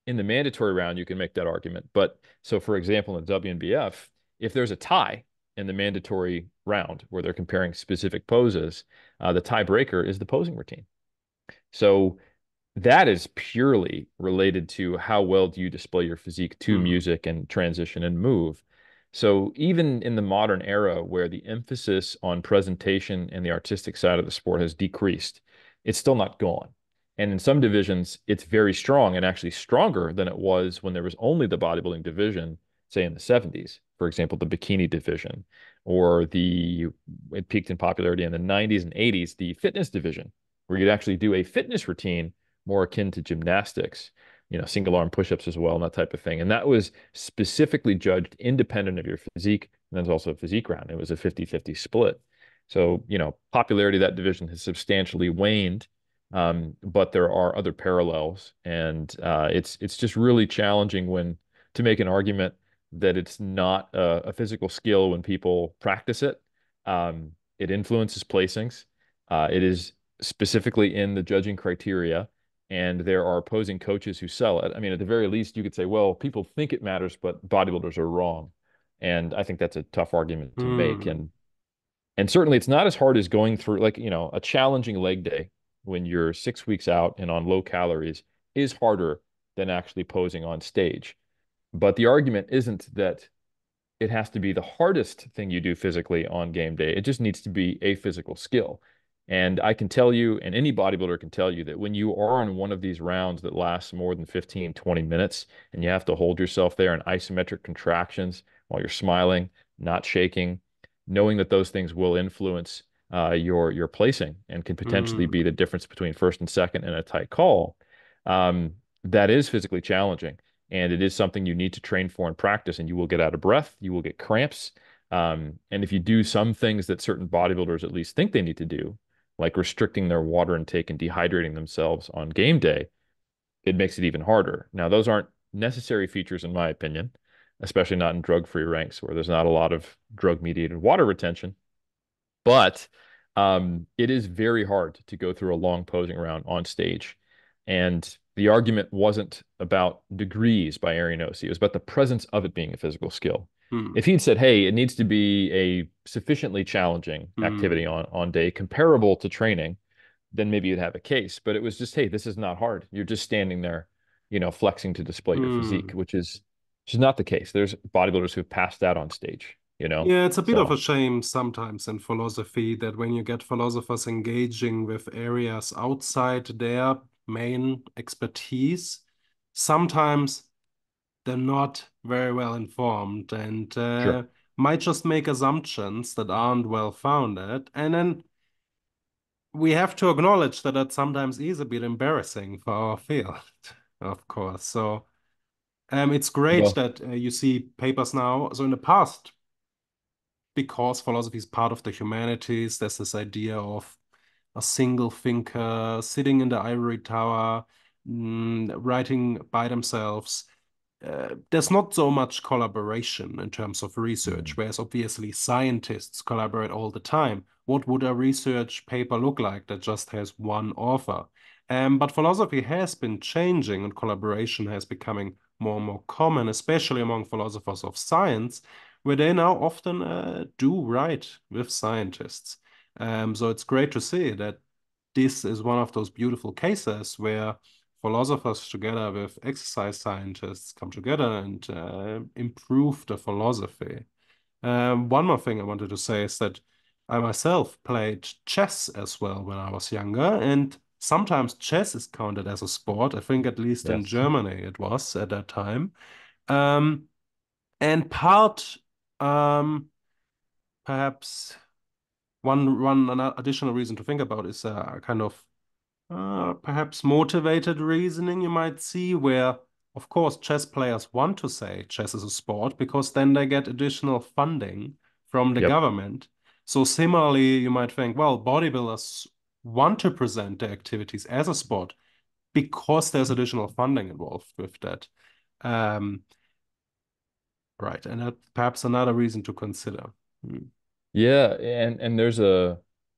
in the mandatory round, you can make that argument. But so, for example, in WNBF, if there's a tie in the mandatory round where they're comparing specific poses, the tiebreaker is the posing routine. So that is purely related to how well do you display your physique to Hmm. music and transition and move. So even in the modern era where the emphasis on presentation and the artistic side of the sport has decreased, it's still not gone. And in some divisions, it's very strong and actually stronger than it was when there was only the bodybuilding division, say in the 70s. For example, the bikini division, or it peaked in popularity in the 90s and 80s, the fitness division, where you'd actually do a fitness routine more akin to gymnastics, single arm push-ups as well, and that type of thing. And that was specifically judged independent of your physique. And there's also a physique round. It was a 50-50 split. So, popularity of that division has substantially waned. But there are other parallels, and it's just really challenging when to make an argument that it's not a physical skill when people practice it. It influences placings. It is specifically in the judging criteria, and there are opposing coaches who sell it. I mean, at the very least, you could say, well, people think it matters, but bodybuilders are wrong. And I think that's a tough argument to make. Hmm. And certainly it's not as hard as going through like, a challenging leg day when you're 6 weeks out and on low calories is harder than actually posing on stage. But the argument isn't that it has to be the hardest thing you do physically on game day. It just needs to be a physical skill. And I can tell you, and any bodybuilder can tell you, that when you are on one of these rounds that lasts more than 15, 20 minutes, and you have to hold yourself there in isometric contractions while you're smiling, not shaking, knowing that those things will influence your placing and can potentially be Hmm. the difference between first and second in a tight call, um, that is physically challenging. And it is something you need to train for and practice, and you will get out of breath, you will get cramps. And if you do some things that certain bodybuilders at least think they need to do, like restricting their water intake and dehydrating themselves on game day, it makes it even harder. Now, those aren't necessary features, in my opinion, especially not in drug-free ranks where there's not a lot of drug-mediated water retention. But it is very hard to go through a long posing round on stage. And the argument wasn't about degrees by Arianossi. It was about the presence of it being a physical skill. Hmm. If he'd said, hey, it needs to be a sufficiently challenging Hmm. activity on day, comparable to training, then maybe you'd have a case. But it was just, hey, this is not hard. You're just standing there, flexing to display your physique, Hmm. which is not the case. There's bodybuilders who've passed out on stage. Yeah, it's a bit of a So shame sometimes in philosophy that when you get philosophers engaging with areas outside their main expertise, sometimes they're not very well informed and sure. might just make assumptions that aren't well founded. And then we have to acknowledge that that sometimes is a bit embarrassing for our field, of course. So it's great Well, that you see papers now. So in the past, because philosophy is part of the humanities, there's this idea of a single thinker sitting in the ivory tower, writing by themselves. There's not so much collaboration in terms of research, mhm, whereas obviously scientists collaborate all the time. What would a research paper look like that just has one author? But philosophy has been changing and collaboration has becoming more and more common, especially among philosophers of science, where they now often do write with scientists. So it's great to see that this is one of those beautiful cases where philosophers together with exercise scientists come together and improve the philosophy. One more thing I wanted to say is that I myself played chess as well when I was younger, and sometimes chess is counted as a sport. I think at least in yes. Germany it was at that time. Um, and part, um, perhaps one additional reason to think about is a kind of perhaps motivated reasoning you might see, where, of course, chess players want to say chess is a sport because then they get additional funding from the Yep. government. So similarly, you might think, well, bodybuilders want to present their activities as a sport because there's additional funding involved with that. Um, right, and that perhaps another reason to consider. Hmm. Yeah, and there's uh,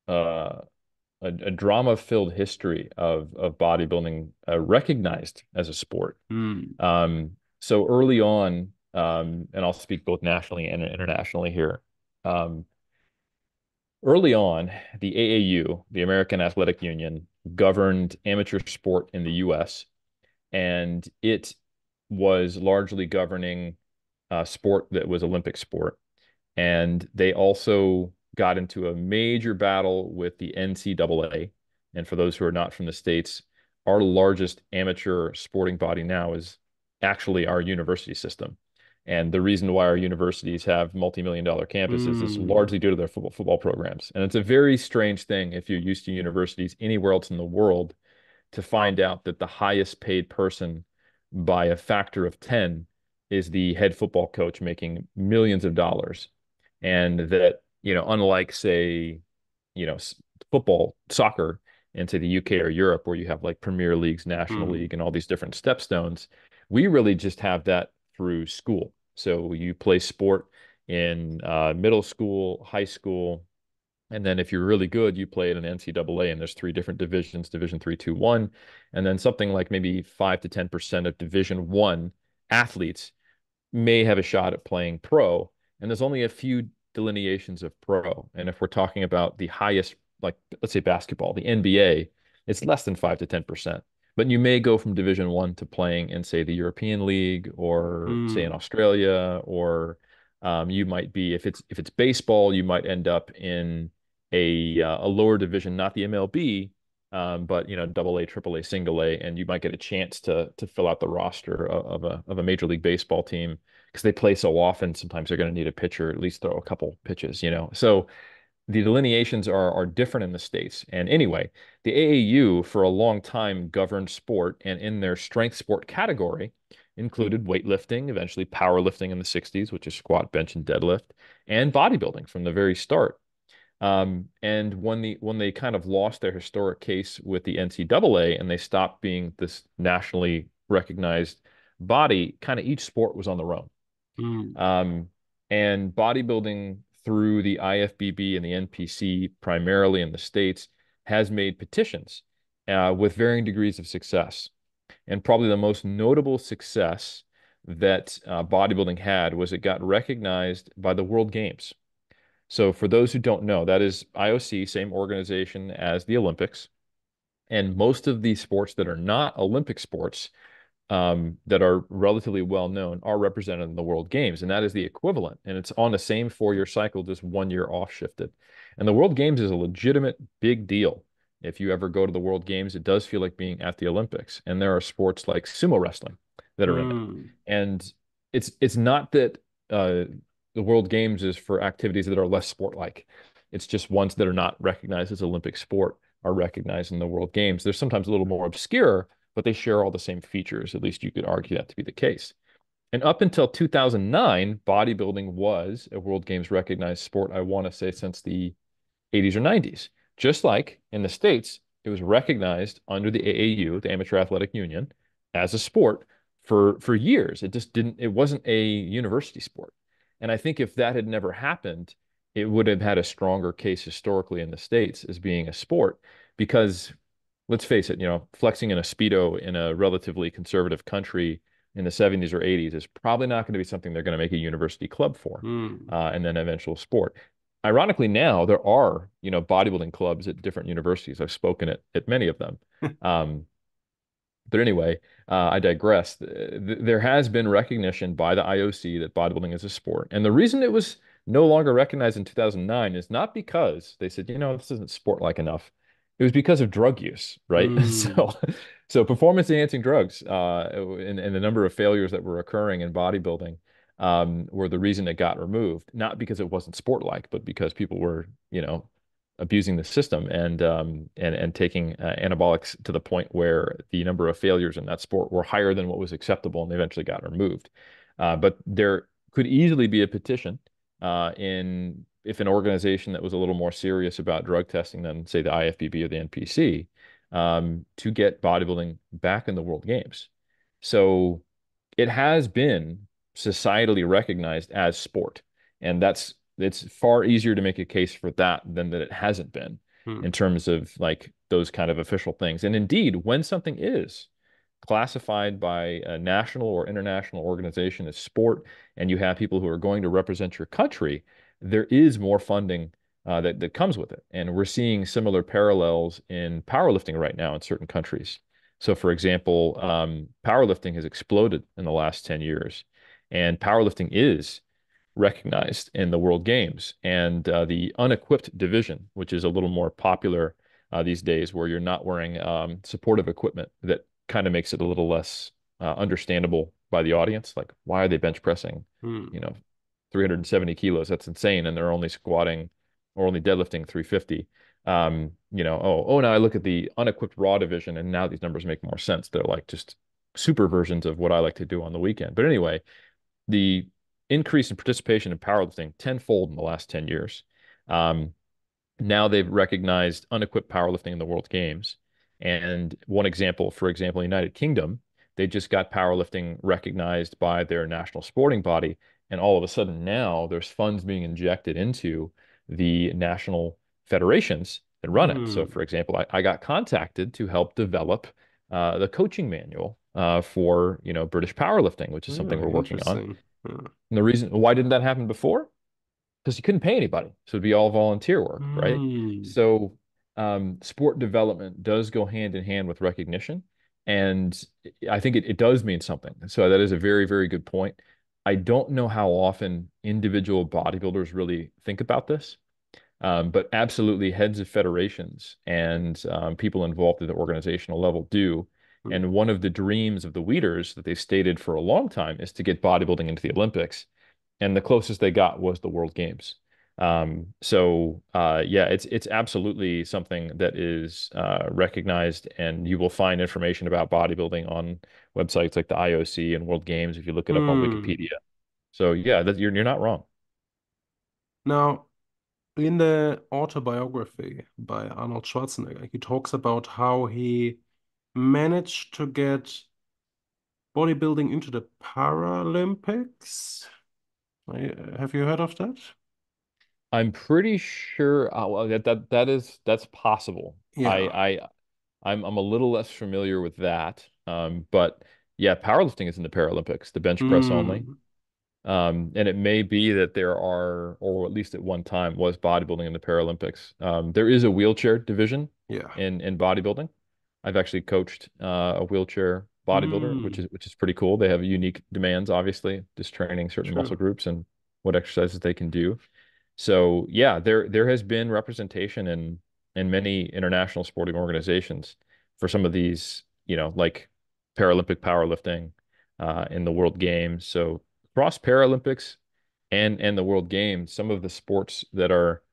a drama-filled history of bodybuilding recognized as a sport. Hmm. So early on, and I'll speak both nationally and internationally here. Um, Early on, the AAU, the American Athletic Union, governed amateur sport in the US, and it was largely governing sport that was Olympic sport. And they also got into a major battle with the NCAA. And for those who are not from the States, our largest amateur sporting body now is actually our university system. And the reason why our universities have multi-million-dollar campuses is Hmm. largely due to their football programs. And it's a very strange thing if you're used to universities anywhere else in the world to find out that the highest paid person by a factor of 10 is the head football coach making millions of dollars. And that, unlike, say, football, soccer into the UK or Europe, where you have like Premier Leagues, National Hmm. League, and all these different stepstones, we really just have that through school. So you play sport in middle school, high school, and then if you're really good, you play at an NCAA, and there's three different divisions, Division three, two, one, and then something like maybe 5 to 10% of Division one athletes may have a shot at playing pro. And there's only a few delineations of pro. And if we're talking about the highest, like let's say basketball, the NBA, it's less than 5 to 10%. But you may go from Division one to playing in, say, the European League, or say in Hmm. Australia, or you might be, if it's baseball, you might end up in a lower division, not the MLB, but double A, triple A, single A, and you might get a chance to fill out the roster of a Major League Baseball team because they play so often. Sometimes they're going to need a pitcher, at least throw a couple pitches. So the delineations are different in the states. And anyway, the AAU for a long time governed sport, and in their strength sport category included weightlifting, eventually powerlifting in the 60s, which is squat, bench, and deadlift, and bodybuilding from the very start. And when they kind of lost their historic case with the NCAA and they stopped being this nationally recognized body, kind of each sport was on their own. Hmm. Um, and bodybuilding through the IFBB and the NPC, primarily in the States, has made petitions with varying degrees of success. And probably the most notable success that bodybuilding had was it got recognized by the World Games. So for those who don't know, that is IOC, same organization as the Olympics. And most of the sports that are not Olympic sports, that are relatively well known, are represented in the World Games, and that is the equivalent. And it's on the same 4-year cycle, just 1 year off shifted. And the World Games is a legitimate big deal. If you ever go to the World Games, it does feel like being at the Olympics. And there are sports like sumo wrestling that are in it. Hmm. And it's not that the World Games is for activities that are less sport-like. It's just ones that are not recognized as Olympic sport are recognized in the World Games. They're sometimes a little more obscure, but they share all the same features. At least you could argue that to be the case. And up until 2009, bodybuilding was a World Games recognized sport, I want to say, since the 80s or 90s. Just like in the States, it was recognized under the AAU, the Amateur Athletic Union, as a sport for years. It wasn't a university sport. And I think if that had never happened, it would have had a stronger case historically in the States as being a sport because let's face it, flexing in a Speedo in a relatively conservative country in the 70s or 80s is probably not going to be something they're going to make a university club for, Hmm. and then eventual sport. Ironically, now there are, bodybuilding clubs at different universities. I've spoken at many of them. Um, but anyway, I digress. There has been recognition by the IOC that bodybuilding is a sport. And the reason it was no longer recognized in 2009 is not because they said, this isn't sport-like enough. It was because of drug use, right? Hmm. So performance enhancing drugs, and the number of failures that were occurring in bodybuilding, were the reason it got removed, not because it wasn't sport-like, but because people were, abusing the system and taking anabolics to the point where the number of failures in that sport were higher than what was acceptable, and they eventually got removed. But there could easily be a petition in if an organization that was a little more serious about drug testing than, say, the IFBB or the NPC, to get bodybuilding back in the World Games. So it has been societally recognized as sport, and it's far easier to make a case for that than that it hasn't been Hmm. in terms of like those kind of official things. And indeed, when something is classified by a national or international organization as sport, and you have people who are going to represent your country, there is more funding that comes with it. And we're seeing similar parallels in powerlifting right now in certain countries. So, for example, powerlifting has exploded in the last 10 years, and powerlifting is recognized in the World Games. And the unequipped division, which is a little more popular these days, where you're not wearing supportive equipment that kind of makes it a little less understandable by the audience. Like, why are they bench pressing, Hmm. you know, 370 kilos? That's insane. And they're only squatting or only deadlifting 350. Now I look at the unequipped raw division and now these numbers make more sense. They're like just super versions of what I like to do on the weekend. But anyway, the increase in participation in powerlifting tenfold in the last 10 years. Um, Now they've recognized unequipped powerlifting in the World Games. And one example, for example, United Kingdom, they just got powerlifting recognized by their national sporting body. And all of a sudden now there's funds being injected into the national federations that run it. So, Hmm. for example, I got contacted to help develop the coaching manual for, British powerlifting, which is something Yeah, we're working on. interesting. Yeah. And the reason why didn't that happen before? Because you couldn't pay anybody. So it'd be all volunteer work, right? Hmm. So sport development does go hand in hand with recognition. And I think it does mean something. So that is a very, very good point. I don't know how often individual bodybuilders really think about this, but absolutely heads of federations and people involved at the organizational level do. Hmm. And one of the dreams of the leaders that they've stated for a long time is to get bodybuilding into the Olympics, and the closest they got was the World Games. Yeah, it's absolutely something that is recognized, and you will find information about bodybuilding on websites like the IOC and World Games if you look it up on Hmm. Wikipedia. So yeah, you're not wrong. Now, in the autobiography by Arnold Schwarzenegger, he talks about how he managed to get bodybuilding into the Paralympics. Have you heard of that? I'm pretty sure well, that's possible. Yeah. I'm a little less familiar with that. But yeah, powerlifting is in the Paralympics, the bench press only. Hmm. And it may be that there are, or at least at one time, was bodybuilding in the Paralympics. There is a wheelchair division Yeah. in bodybuilding. I've actually coached a wheelchair bodybuilder, which Hmm. is pretty cool. They have unique demands, obviously, just training certain muscle True. groups and what exercises they can do. So yeah, there has been representation in many international sporting organizations for some of these, like Paralympic powerlifting in the World Games. So across Paralympics and the World Games, some of the sports that are,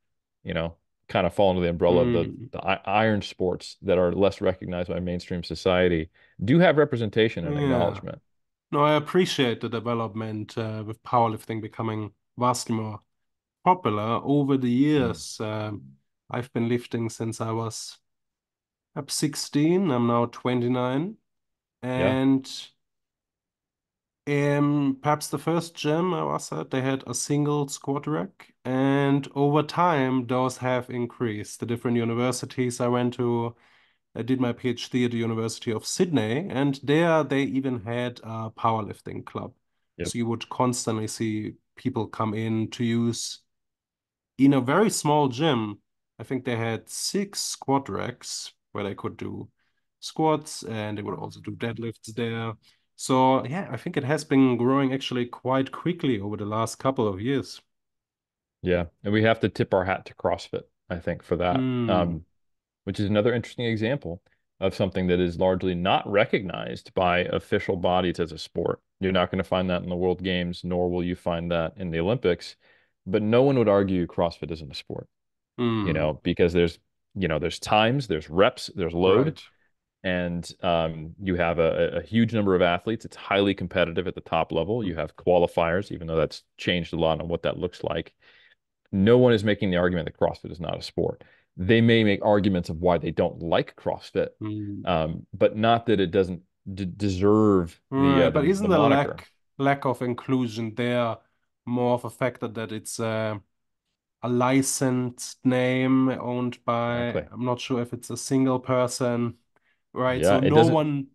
you know, kind of fall under the umbrella of the Hmm. the iron sports that are less recognized by mainstream society do have representation and Yeah. acknowledgement. No, I appreciate the development with powerlifting becoming vastly more popular over the Mm. years. I've been lifting since I was up 16. I'm now 29. Yeah. And perhaps the first gym I was at, they had a single squat rack. And over time, those have increased. The different universities I went to, I did my PhD at the University of Sydney, and there they even had a powerlifting club. Yep. So you would constantly see people come in to use in a very small gym. I think they had six squat racks where they could do squats and they would also do deadlifts there. So yeah, I think it has been growing actually quite quickly over the last couple of years. Yeah. And we have to tip our hat to CrossFit, I think, for that. Hmm. Which is another interesting example of something that is largely not recognized by official bodies as a sport. You're not going to find that in the World Games, nor will you find that in the Olympics. But no one would argue CrossFit isn't a sport, Hmm. because there's times, there's reps, there's load, Right. and you have a huge number of athletes. It's highly competitive at the top level. Hmm. You have qualifiers, even though that's changed a lot on what that looks like. no one is making the argument that CrossFit is not a sport. They may make arguments of why they don't like CrossFit, Hmm. but not that it doesn't d deserve the, Right, but isn't the the moniker. lack of inclusion there more of a factor that it's a licensed name owned by, Exactly. I'm not sure if it's a single person, right? Yeah, So it doesn't. no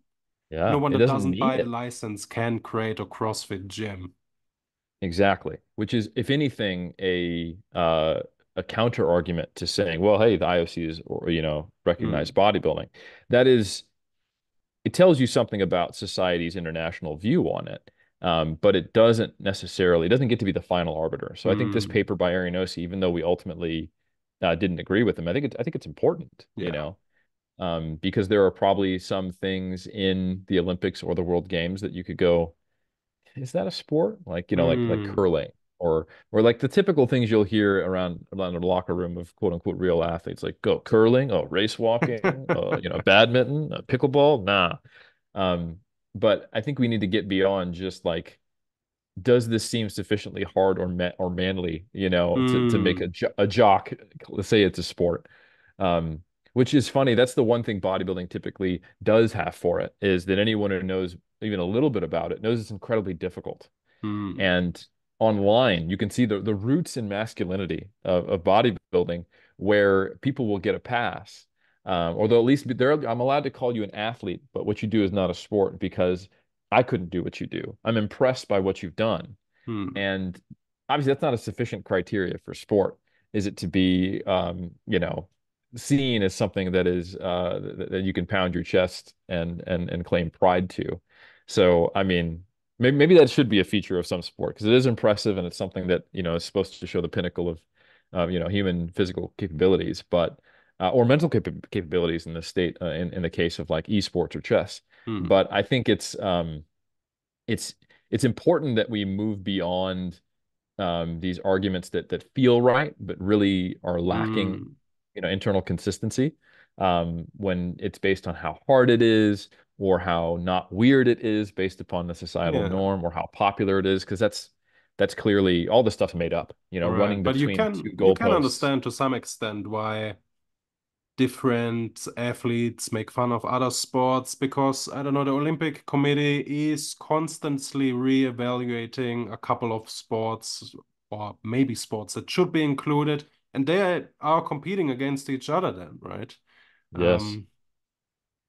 Yeah, one it that doesn't doesn't mean buy the it. license can create a CrossFit gym. Exactly. Which is, if anything, a counter argument to saying, well, hey, the IOC is, or Hmm. recognized bodybuilding. That is, it tells you something about society's international view on it. But it doesn't get to be the final arbiter. So I think this Hmm. paper by Arianosi, even though we ultimately didn't agree with him, I think it's important, Yeah. because there are probably some things in the Olympics or the World Games that you could go, is that a sport? Like, like Hmm. curling or like the typical things you'll hear around the locker room of quote unquote real athletes, like go curling, oh, race walking, badminton, pickleball, nah. Um, but I think we need to get beyond just like, does this seem sufficiently hard or manly, to make Hmm. a jock, let's say it's a sport. Um, which is funny. That's the one thing bodybuilding typically does have for it, is that anyone who knows even a little bit about it knows it's incredibly difficult. Hmm. And online, you can see the roots in masculinity of bodybuilding, where people will get a pass. Although at least I'm allowed to call you an athlete, but what you do is not a sport because I couldn't do what you do. I'm impressed by what you've done. Hmm. And obviously, that's not a sufficient criteria for sport. Is it to be, seen as something that is that you can pound your chest and claim pride to? So, I mean, maybe that should be a feature of some sport because it is impressive and it's something that is supposed to show the pinnacle of human physical capabilities, but or mental capabilities in the state in the case of like esports or chess. Hmm. But I think it's it's important that we move beyond these arguments that feel right but really are lacking, Hmm. internal consistency, when it's based on how hard it is or how not weird it is based upon the societal Yeah. norm or how popular it is, because that's clearly all the stuff's made up, Right. running But between two you can goalposts. understand to some extent why different athletes make fun of other sports because I don't know, the Olympic Committee is constantly re-evaluating a couple of sports or maybe sports that should be included, and they are competing against each other then, right? Yes. Um,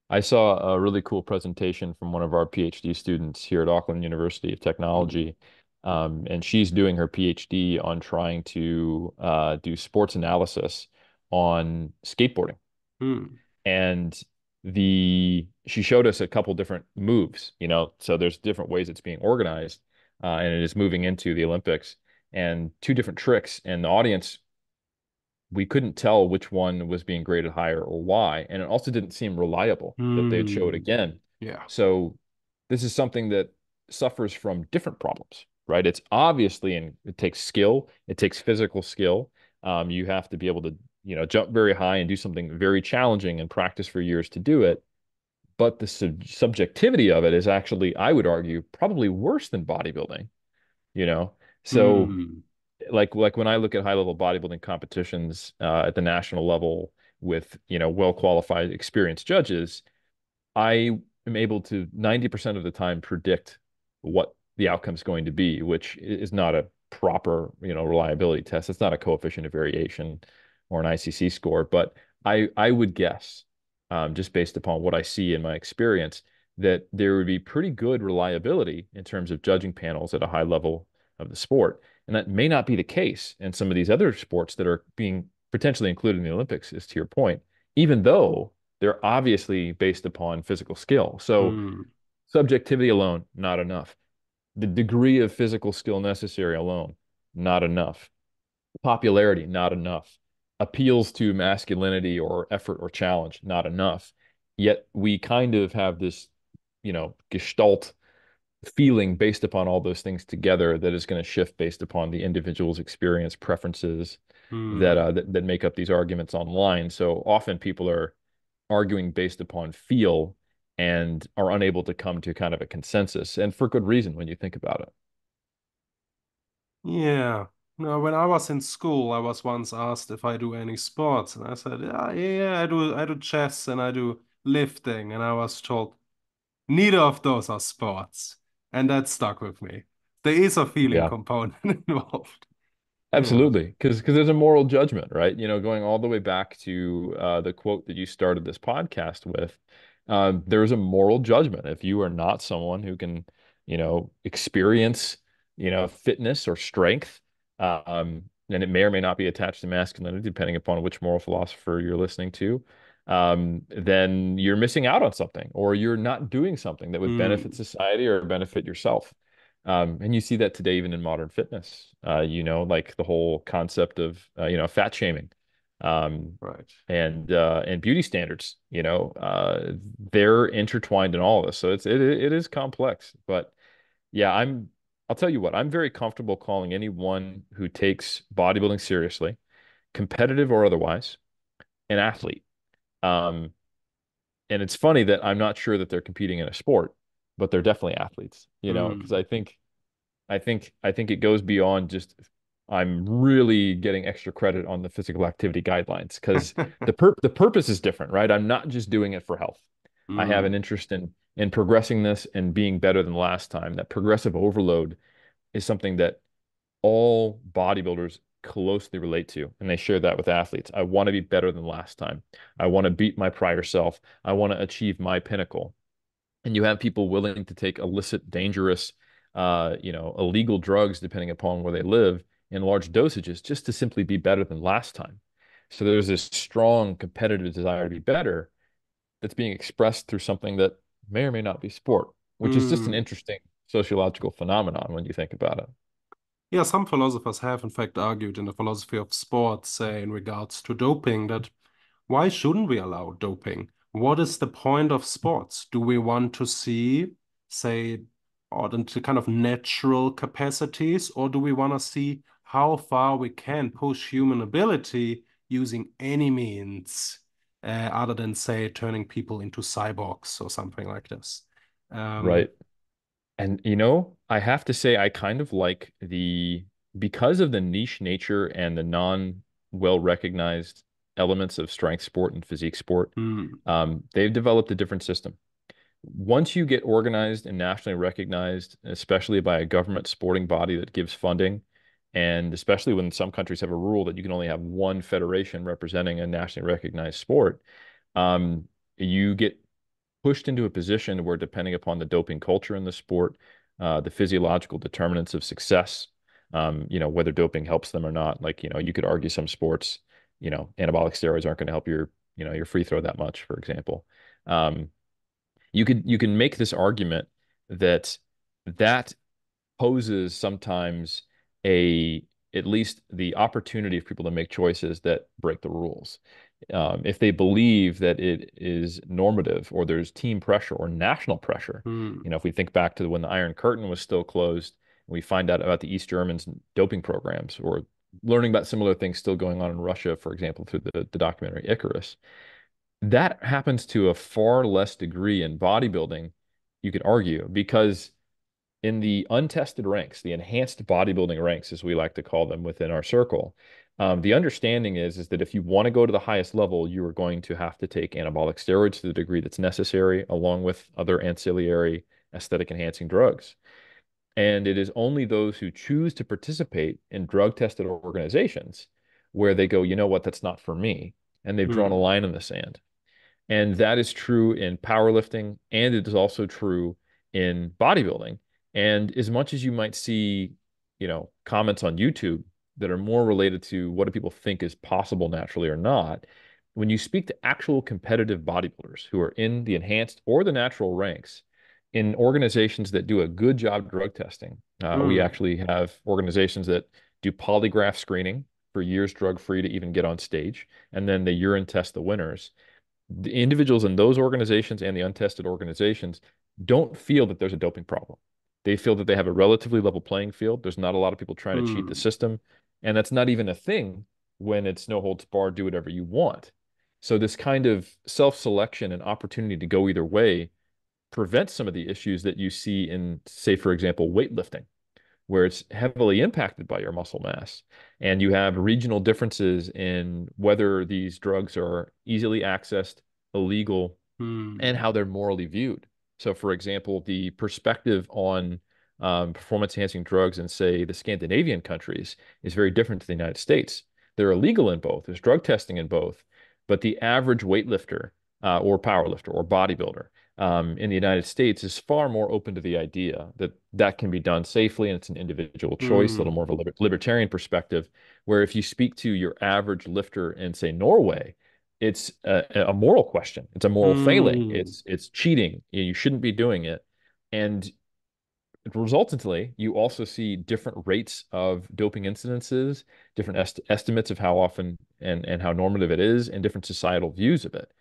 I saw a really cool presentation from one of our PhD students here at Auckland University of hmm, Technology. And she's doing her PhD on trying to do sports analysis on skateboarding. hmm, And she showed us a couple different moves, so there's different ways it's being organized, and it is moving into the Olympics, and two different tricks. And the audience, we couldn't tell which one was being graded higher or why. And it also didn't seem reliable that they'd show it hmm, again. yeah, So this is something that suffers from different problems, right? It's obviously, and it takes skill, it takes physical skill. You have to be able to, jump very high and do something very challenging and practice for years to do it. But the subjectivity of it is actually, I would argue, probably worse than bodybuilding, you know? So hmm, like when I look at high level bodybuilding competitions at the national level with well qualified, experienced judges, I am able to 90% of the time predict what the outcome is going to be, which is not a proper reliability test. It's not a coefficient of variation or an ICC score, but I would guess, just based upon what I see in my experience, that there would be pretty good reliability in terms of judging panels at a high level of the sport. And that may not be the case in some of these other sports that are being potentially included in the Olympics, is to your point, even though they're obviously based upon physical skill. So hmm, subjectivity alone, not enough. The degree of physical skill necessary alone, not enough. Popularity, not enough. Appeals to masculinity or effort or challenge, not enough. Yet we kind of have this, gestalt feeling based upon all those things together that is going to shift based upon the individual's experience, preferences that, hmm. that make up these arguments online. So often people are arguing based upon feel and are unable to come to kind of a consensus, and for good reason when you think about it. Yeah. No, when I was in school, I was once asked if I do any sports, and I said, yeah, yeah, I do chess and I do lifting, and I was told neither of those are sports, and that stuck with me. There is a feeling Yeah. component involved. Yeah. Absolutely, because there's a moral judgment, right? You know, going all the way back to the quote that you started this podcast with, there is a moral judgment. If you are not someone who can, experience, fitness or strength, and it may or may not be attached to masculinity, depending upon which moral philosopher you're listening to, then you're missing out on something, or you're not doing something that would benefit Mm, society or benefit yourself. And you see that today even in modern fitness, like the whole concept of, fat shaming, um, right. and beauty standards, they're intertwined in all of this. So it is complex, but yeah, I'll tell you what, I'm very comfortable calling anyone who takes bodybuilding seriously, competitive or otherwise, an athlete. Um, and it's funny that I'm not sure that they're competing in a sport, but they're definitely athletes, because Mm. I think it goes beyond just I'm really getting extra credit on the physical activity guidelines because the purpose is different, right? I'm not just doing it for health. I have an Mm. interest in progressing this and being better than last time. That progressive overload is something that all bodybuilders closely relate to, and they share that with athletes. I want to be better than last time. I want to beat my prior self. I want to achieve my pinnacle. And you have people willing to take illicit, dangerous, illegal drugs, depending upon where they live, in large dosages, just to simply be better than last time. So there's this strong competitive desire to be better that's being expressed through something that may or may not be sport, which is just an Mm. interesting sociological phenomenon when you think about it. Yeah, some philosophers have in fact argued in the philosophy of sports, say in regards to doping, that why shouldn't we allow doping? What is the point of sports? Do we want to see, say, or the kind of natural capacities, or do we want to see how far we can push human ability using any means, other than, say, turning people into cyborgs or something like this? Um, Right. And I have to say I kind of like because of the niche nature and the non well recognized elements of strength sport and physique sport, hmm, they've developed a different system. Once you get organized and nationally recognized, especially by a government sporting body that gives funding, and especially when some countries have a rule that you can only have one federation representing a nationally recognized sport, um, you get pushed into a position where, depending upon the doping culture in the sport, the physiological determinants of success, whether doping helps them or not, like, you could argue some sports, anabolic steroids aren't going to help your free throw that much, for example. Um, you can make this argument that that poses sometimes a at least the opportunity for people to make choices that break the rules. If they believe that it is normative or there's team pressure or national pressure, hmm, if we think back to when the Iron Curtain was still closed, and we find out about the East Germans doping programs or learning about similar things still going on in Russia, for example, through the documentary Icarus. That happens to a far less degree in bodybuilding, you could argue, because in the untested ranks, the enhanced bodybuilding ranks, as we like to call them within our circle, the understanding is that if you want to go to the highest level, you are going to have to take anabolic steroids to the degree that's necessary, along with other ancillary aesthetic enhancing drugs. And it is only those who choose to participate in drug tested organizations where they go, you know what, that's not for me. And they've drawn a hmm, line in the sand. And that is true in powerlifting, and it is also true in bodybuilding. And as much as you might see, comments on YouTube that are more related to what do people think is possible naturally or not, when you speak to actual competitive bodybuilders who are in the enhanced or the natural ranks in organizations that do a good job drug testing, we hmm, actually have organizations that do polygraph screening for years drug free to even get on stage, and then they urine test the winners. The individuals in those organizations and the untested organizations don't feel that there's a doping problem. They feel that they have a relatively level playing field. There's not a lot of people trying to cheat the hmm. system. And that's not even a thing when it's no holds barred, do whatever you want. So this kind of self-selection and opportunity to go either way prevents some of the issues that you see in, say, for example, weightlifting, where it's heavily impacted by your muscle mass. And you have regional differences in whether these drugs are easily accessed, illegal, and Hmm. how they're morally viewed. So, for example, the perspective on performance-enhancing drugs in, say, the Scandinavian countries is very different to the United States. They're illegal in both. There's drug testing in both, but the average weightlifter or powerlifter or bodybuilder in the United States is far more open to the idea that that can be done safely and it's an individual choice, a little Hmm. more of a libertarian perspective. Where if you speak to your average lifter in, say, Norway, it's a moral question. It's a moral failing. Hmm. It's cheating. You shouldn't be doing it. And resultantly, you also see different rates of doping incidences, different estimates of how often and how normative it is, and different societal views of it.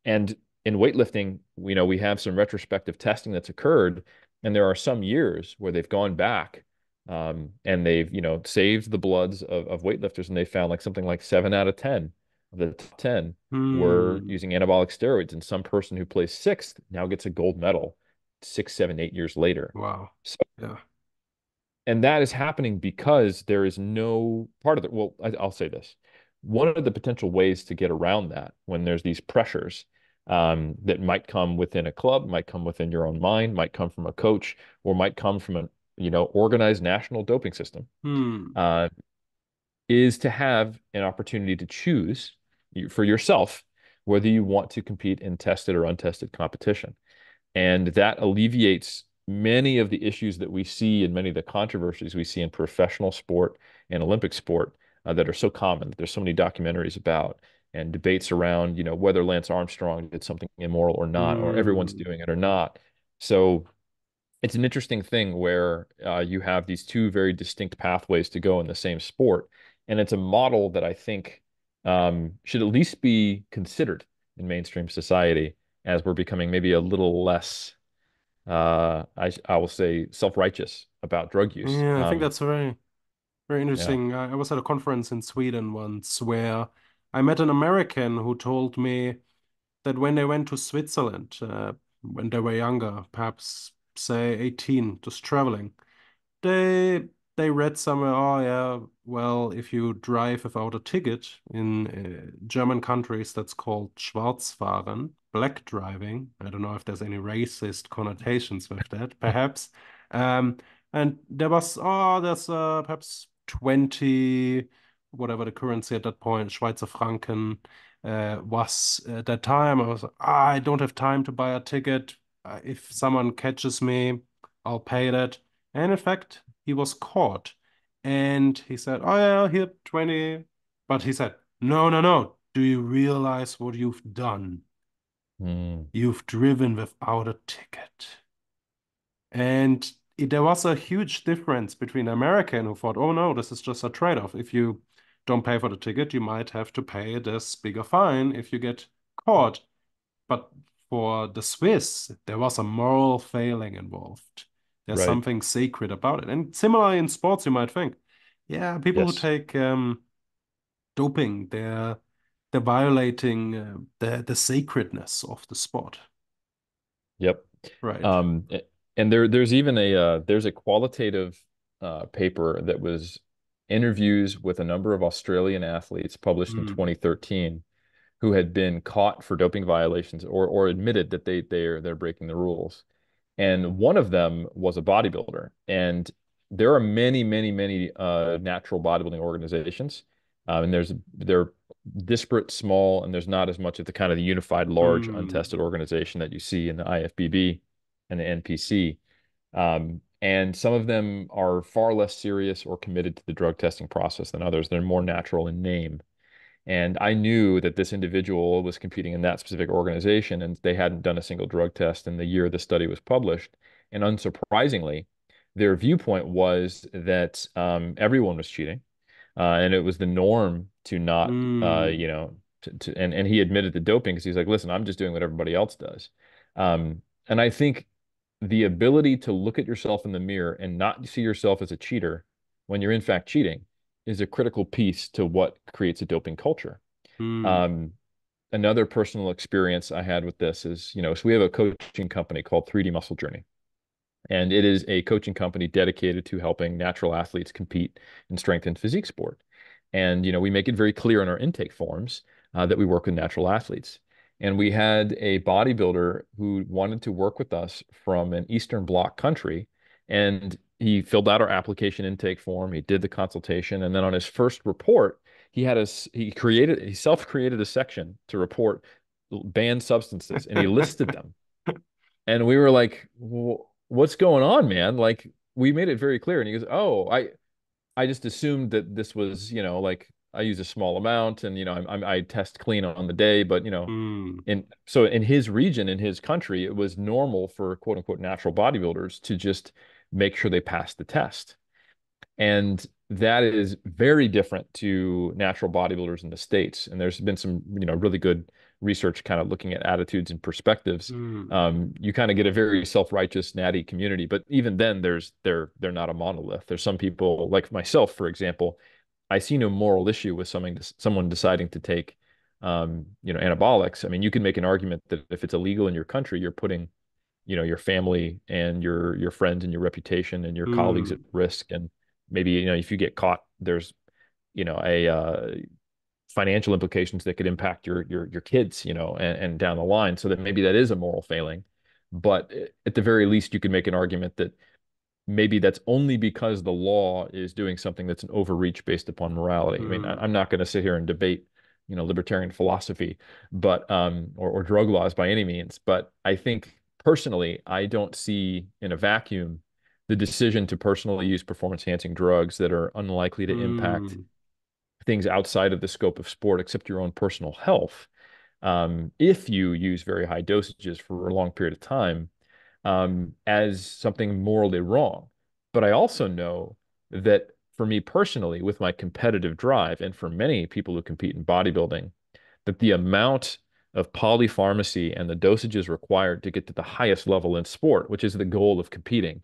And in weightlifting, we have some retrospective testing that's occurred, and there are some years where they've gone back and they've, saved the bloods of weightlifters, and they found like something like 7 out of 10 of the top 10 were Hmm. using anabolic steroids. And some person who placed sixth now gets a gold medal 6, 7, 8 years later. Wow. So, Yeah. and that is happening because there is no part of it. Well, I'll say this. One of the potential ways to get around that when there's these pressures that might come within a club, might come within your own mind, might come from a coach, or might come from an, organized national doping system, Hmm. uh, is to have an opportunity to choose for yourself whether you want to compete in tested or untested competition. And that alleviates many of the issues that we see and many of the controversies we see in professional sport and Olympic sport that are so common. There's so many documentaries about and debates around, whether Lance Armstrong did something immoral or not, or everyone's Hmm. doing it or not. So it's an interesting thing where you have these two very distinct pathways to go in the same sport. And it's a model that I think should at least be considered in mainstream society as we're becoming maybe a little less I will say self-righteous about drug use. Yeah, I think that's very, very Yeah. interesting. I was at a conference in Sweden once where I met an American who told me that when they went to Switzerland, when they were younger, perhaps say 18, just traveling, they they read somewhere, oh yeah, well, if you drive without a ticket in German countries, that's called Schwarzfahren, black driving. I don't know if there's any racist connotations with that, perhaps. Um, and there was, oh, there's perhaps 20, whatever the currency at that point, Schweizer Franken was at that time. I was, I don't have time to buy a ticket. If someone catches me, I'll pay that. And in fact, he was caught. And he said, oh, yeah, here, 20. But he said, no, no, no. Do you realize what you've done? Mm, You've driven without a ticket. And there was a huge difference between the American who thought, oh, no, this is just a trade-off. If you don't pay for the ticket, you might have to pay this bigger fine if you get caught. But for the Swiss, there was a moral failing involved. There's right. something sacred about it. And similarly in sports, you might think, yeah, people who Yes. take doping, they're violating the sacredness of the sport. Yep. Right. And there's even there's a qualitative paper that was interviews with a number of Australian athletes published in Mm, 2013 who had been caught for doping violations or admitted that they're breaking the rules. And one of them was a bodybuilder. And there are many, many, many natural bodybuilding organizations. And they're disparate, small, and there's not as much of the kind of the unified, large, untested mm, organization that you see in the IFBB and the NPC. And some of them are far less serious or committed to the drug testing process than others. They're more natural in name. And I knew that this individual was competing in that specific organization, and they hadn't done a single drug test in the year the study was published. And unsurprisingly, their viewpoint was that everyone was cheating, and it was the norm to not, mm, and he admitted to doping because he's like, listen, I'm just doing what everybody else does. And I think the ability to look at yourself in the mirror and not see yourself as a cheater when you're in fact cheating is a critical piece to what creates a doping culture. mm, Um, Another personal experience I had with this is, so we have a coaching company called 3D Muscle Journey. And it is a coaching company dedicated to helping natural athletes compete in strength and physique sport. And, we make it very clear in our intake forms that we work with natural athletes. And we had a bodybuilder who wanted to work with us from an Eastern Bloc country. And he filled out our application intake form. He did the consultation. And then on his first report, he self-created a section to report banned substances and he listed them. And we were like, what's going on, man? Like, we made it very clear. And he goes, oh, I just assumed that this was, like I use a small amount and, I test clean on the day. But, Hmm. so in his region, in his country, it was normal for quote unquote natural bodybuilders to just make sure they passed the test. And that is very different to natural bodybuilders in the States. And there's been some, really good research kind of looking at attitudes and perspectives. Hmm. You kind of get a very self-righteous, natty community, but even then, they're not a monolith. There's some people like myself, for example. I see no moral issue with someone deciding to take, anabolics. I mean, you can make an argument that if it's illegal in your country, you're putting, your family and your friends and your reputation and your colleagues at Hmm. risk. And maybe, if you get caught, there's, a financial implications that could impact your kids, and down the line. So that maybe that is a moral failing. But at the very least, you could make an argument that maybe that's only because the law is doing something that's an overreach based upon morality. I mean, Hmm. I'm not going to sit here and debate, libertarian philosophy, but or drug laws by any means. But I think personally, I don't see in a vacuum the decision to personally use performance enhancing drugs that are unlikely to impact Hmm. things outside of the scope of sport, except your own personal health. If you use very high dosages for a long period of time, as something morally wrong. But I also know that for me personally, with my competitive drive, and for many people who compete in bodybuilding, that the amount of polypharmacy and the dosages required to get to the highest level in sport, which is the goal of competing,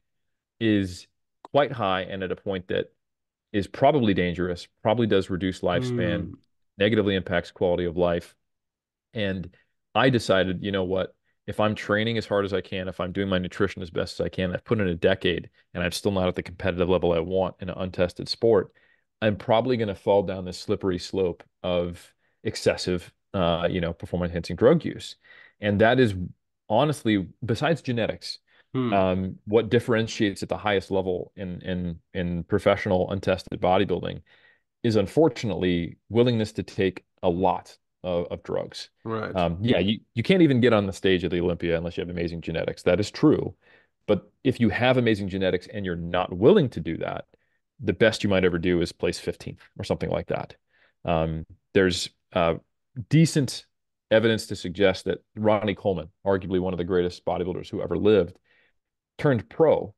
is quite high and at a point that is probably dangerous, probably does reduce lifespan, Hmm. negatively impacts quality of life. And I decided, you know what? If I'm training as hard as I can, if I'm doing my nutrition as best as I can, I've put in a decade and I'm still not at the competitive level I want in an untested sport, I'm probably going to fall down this slippery slope of excessive, performance enhancing drug use. And that is honestly, besides genetics, Hmm. what differentiates at the highest level in professional untested bodybuilding is unfortunately willingness to take a lot of drugs. Right. Yeah, you can't even get on the stage of the Olympia unless you have amazing genetics. That is true. But if you have amazing genetics and you're not willing to do that, the best you might ever do is place 15th or something like that. There's decent evidence to suggest that Ronnie Coleman, arguably one of the greatest bodybuilders who ever lived, turned pro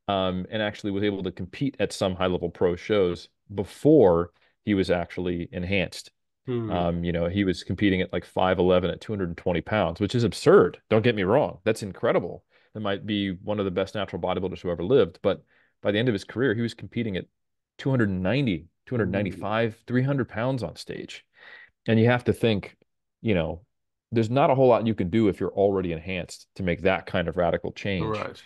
and actually was able to compete at some high level pro shows before he was actually enhanced. Hmm. He was competing at like 5'11 at 220 pounds, which is absurd. Don't get me wrong. That's incredible. That might be one of the best natural bodybuilders who ever lived. But by the end of his career, he was competing at 290, Hmm. 295, 300 pounds on stage. And you have to think, you know, there's not a whole lot you can do if you're already enhanced to make that kind of radical change. Right.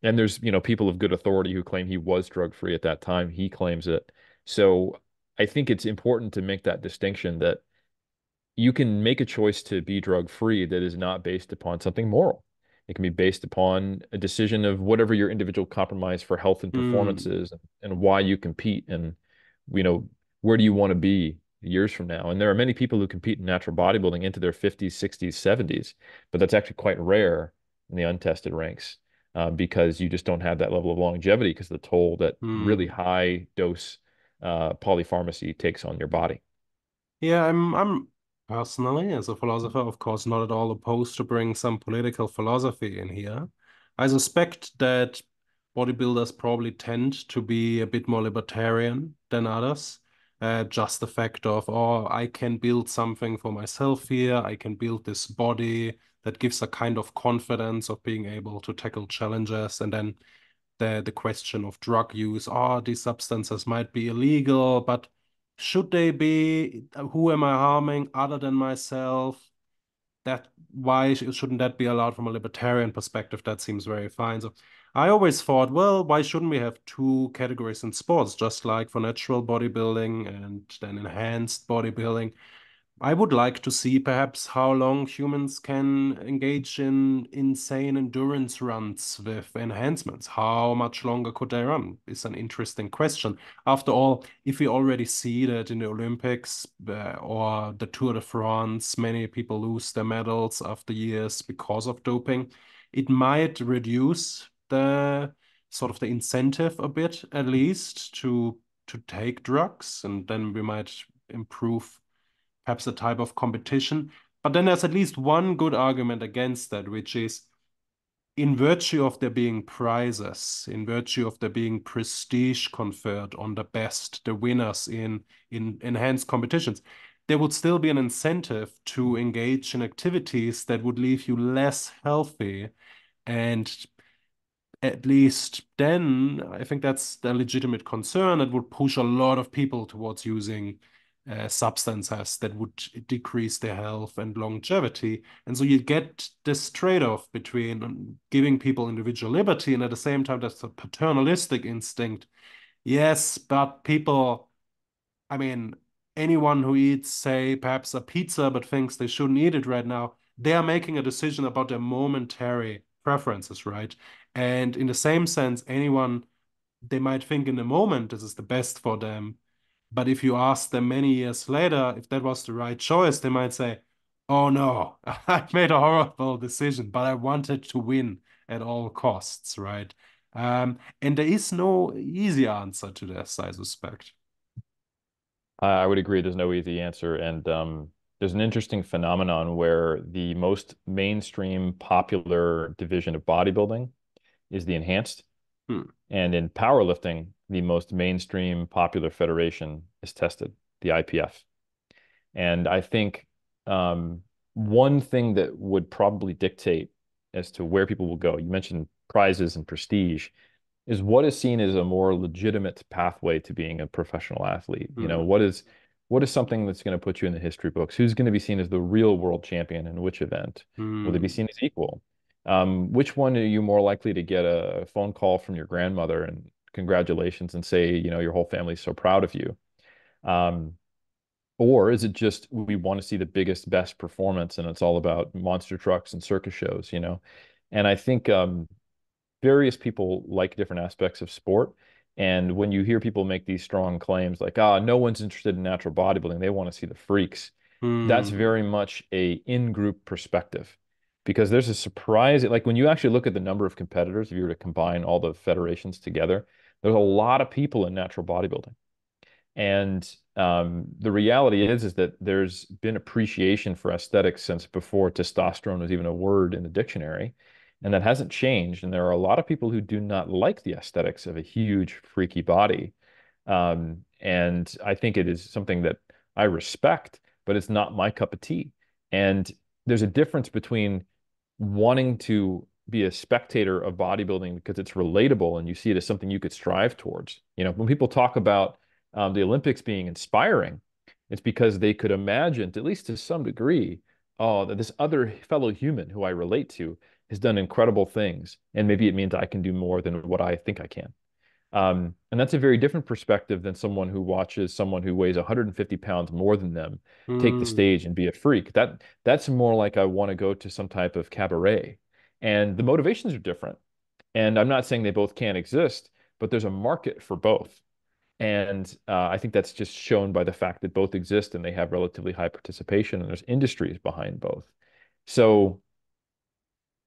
And there's, people of good authority who claim he was drug free at that time. He claims it. So I think it's important to make that distinction that you can make a choice to be drug free that is not based upon something moral. It can be based upon a decision of whatever your individual compromise for health and performance Hmm. is and why you compete and, you know, where do you want to be years from now? And there are many people who compete in natural bodybuilding into their 50s, 60s, 70s, but that's actually quite rare in the untested ranks because you just don't have that level of longevity because of the toll that really Hmm. high dose polypharmacy takes on your body. Yeah, I'm personally, as a philosopher, of course, not at all opposed to bring some political philosophy in here. I suspect that bodybuilders probably tend to be a bit more libertarian than others. Just the fact of, oh, I can build something for myself here. I can build this body that gives a kind of confidence of being able to tackle challenges. And then the question of drug use. Oh, these substances might be illegal, but should they be? Who am I harming other than myself? that why shouldn't that be allowed from a libertarian perspective? That seems very fine. So I always thought, well, why shouldn't we have two categories in sports, just like for natural bodybuilding and then enhanced bodybuilding? I would like to see perhaps how long humans can engage in insane endurance runs with enhancements. How much longer could they run? Is an interesting question. After all, if we already see that in the Olympics or the Tour de France, many people lose their medals after years because of doping, it might reduce the sort of the incentive a bit, at least, to take drugs, and then we might improve perhaps a type of competition. But then there's at least one good argument against that, which is in virtue of there being prizes, in virtue of there being prestige conferred on the best, the winners in enhanced competitions, there would still be an incentive to engage in activities that would leave you less healthy. And at least then, I think that's the legitimate concern. It would push a lot of people towards using substances that would decrease their health and longevity. And so you get this trade-off between giving people individual liberty and at the same time, there's a paternalistic instinct. Yes, but people, I mean, anyone who eats, say, perhaps a pizza but thinks they shouldn't eat it right now, they are making a decision about their momentary preferences, right? And in the same sense, anyone, they might think in the moment this is the best for them. But if you ask them many years later if that was the right choice, they might say, oh no, I made a horrible decision, but I wanted to win at all costs, right? And there is no easy answer to this, I suspect. I would agree. There's no easy answer, and there's an interesting phenomenon where the most mainstream popular division of bodybuilding is the enhanced, Hmm. and in powerlifting, the most mainstream popular federation is tested, the IPF. And I think one thing that would probably dictate as to where people will go, you mentioned prizes and prestige, is what is seen as a more legitimate pathway to being a professional athlete. You know, Hmm. what is something that's going to put you in the history books? Who's going to be seen as the real world champion in which event? Will they be Hmm. seen as equal? Which one are you more likely to get a phone call from your grandmother and congratulations and say, you know, your whole family's so proud of you? Um, or is it just we want to see the biggest, best performance and it's all about monster trucks and circus shows, you know? And I think various people like different aspects of sport. And when you hear people make these strong claims like, ah, no one's interested in natural bodybuilding, they want to see the freaks. That's Hmm. very much a in-group perspective because there's a surprise. Like when you actually look at the number of competitors, if you were to combine all the federations together, there's a lot of people in natural bodybuilding. And the reality is that there's been appreciation for aesthetics since before testosterone was even a word in the dictionary, and that hasn't changed. And there are a lot of people who do not like the aesthetics of a huge, freaky body. And I think it is something that I respect, but it's not my cup of tea. And there's a difference between wanting to be a spectator of bodybuilding because it's relatable and you see it as something you could strive towards. You know, when people talk about the Olympics being inspiring, it's because they could imagine, at least to some degree, oh, that this other fellow human who I relate to has done incredible things, and maybe it means I can do more than what I think I can. And that's a very different perspective than someone who watches someone who weighs 150 pounds more than them take the Hmm. stage and be a freak. That's more like I want to go to some type of cabaret. And the motivations are different. And I'm not saying they both can't exist, but there's a market for both. And I think that's just shown by the fact that both exist and they have relatively high participation, and there's industries behind both. So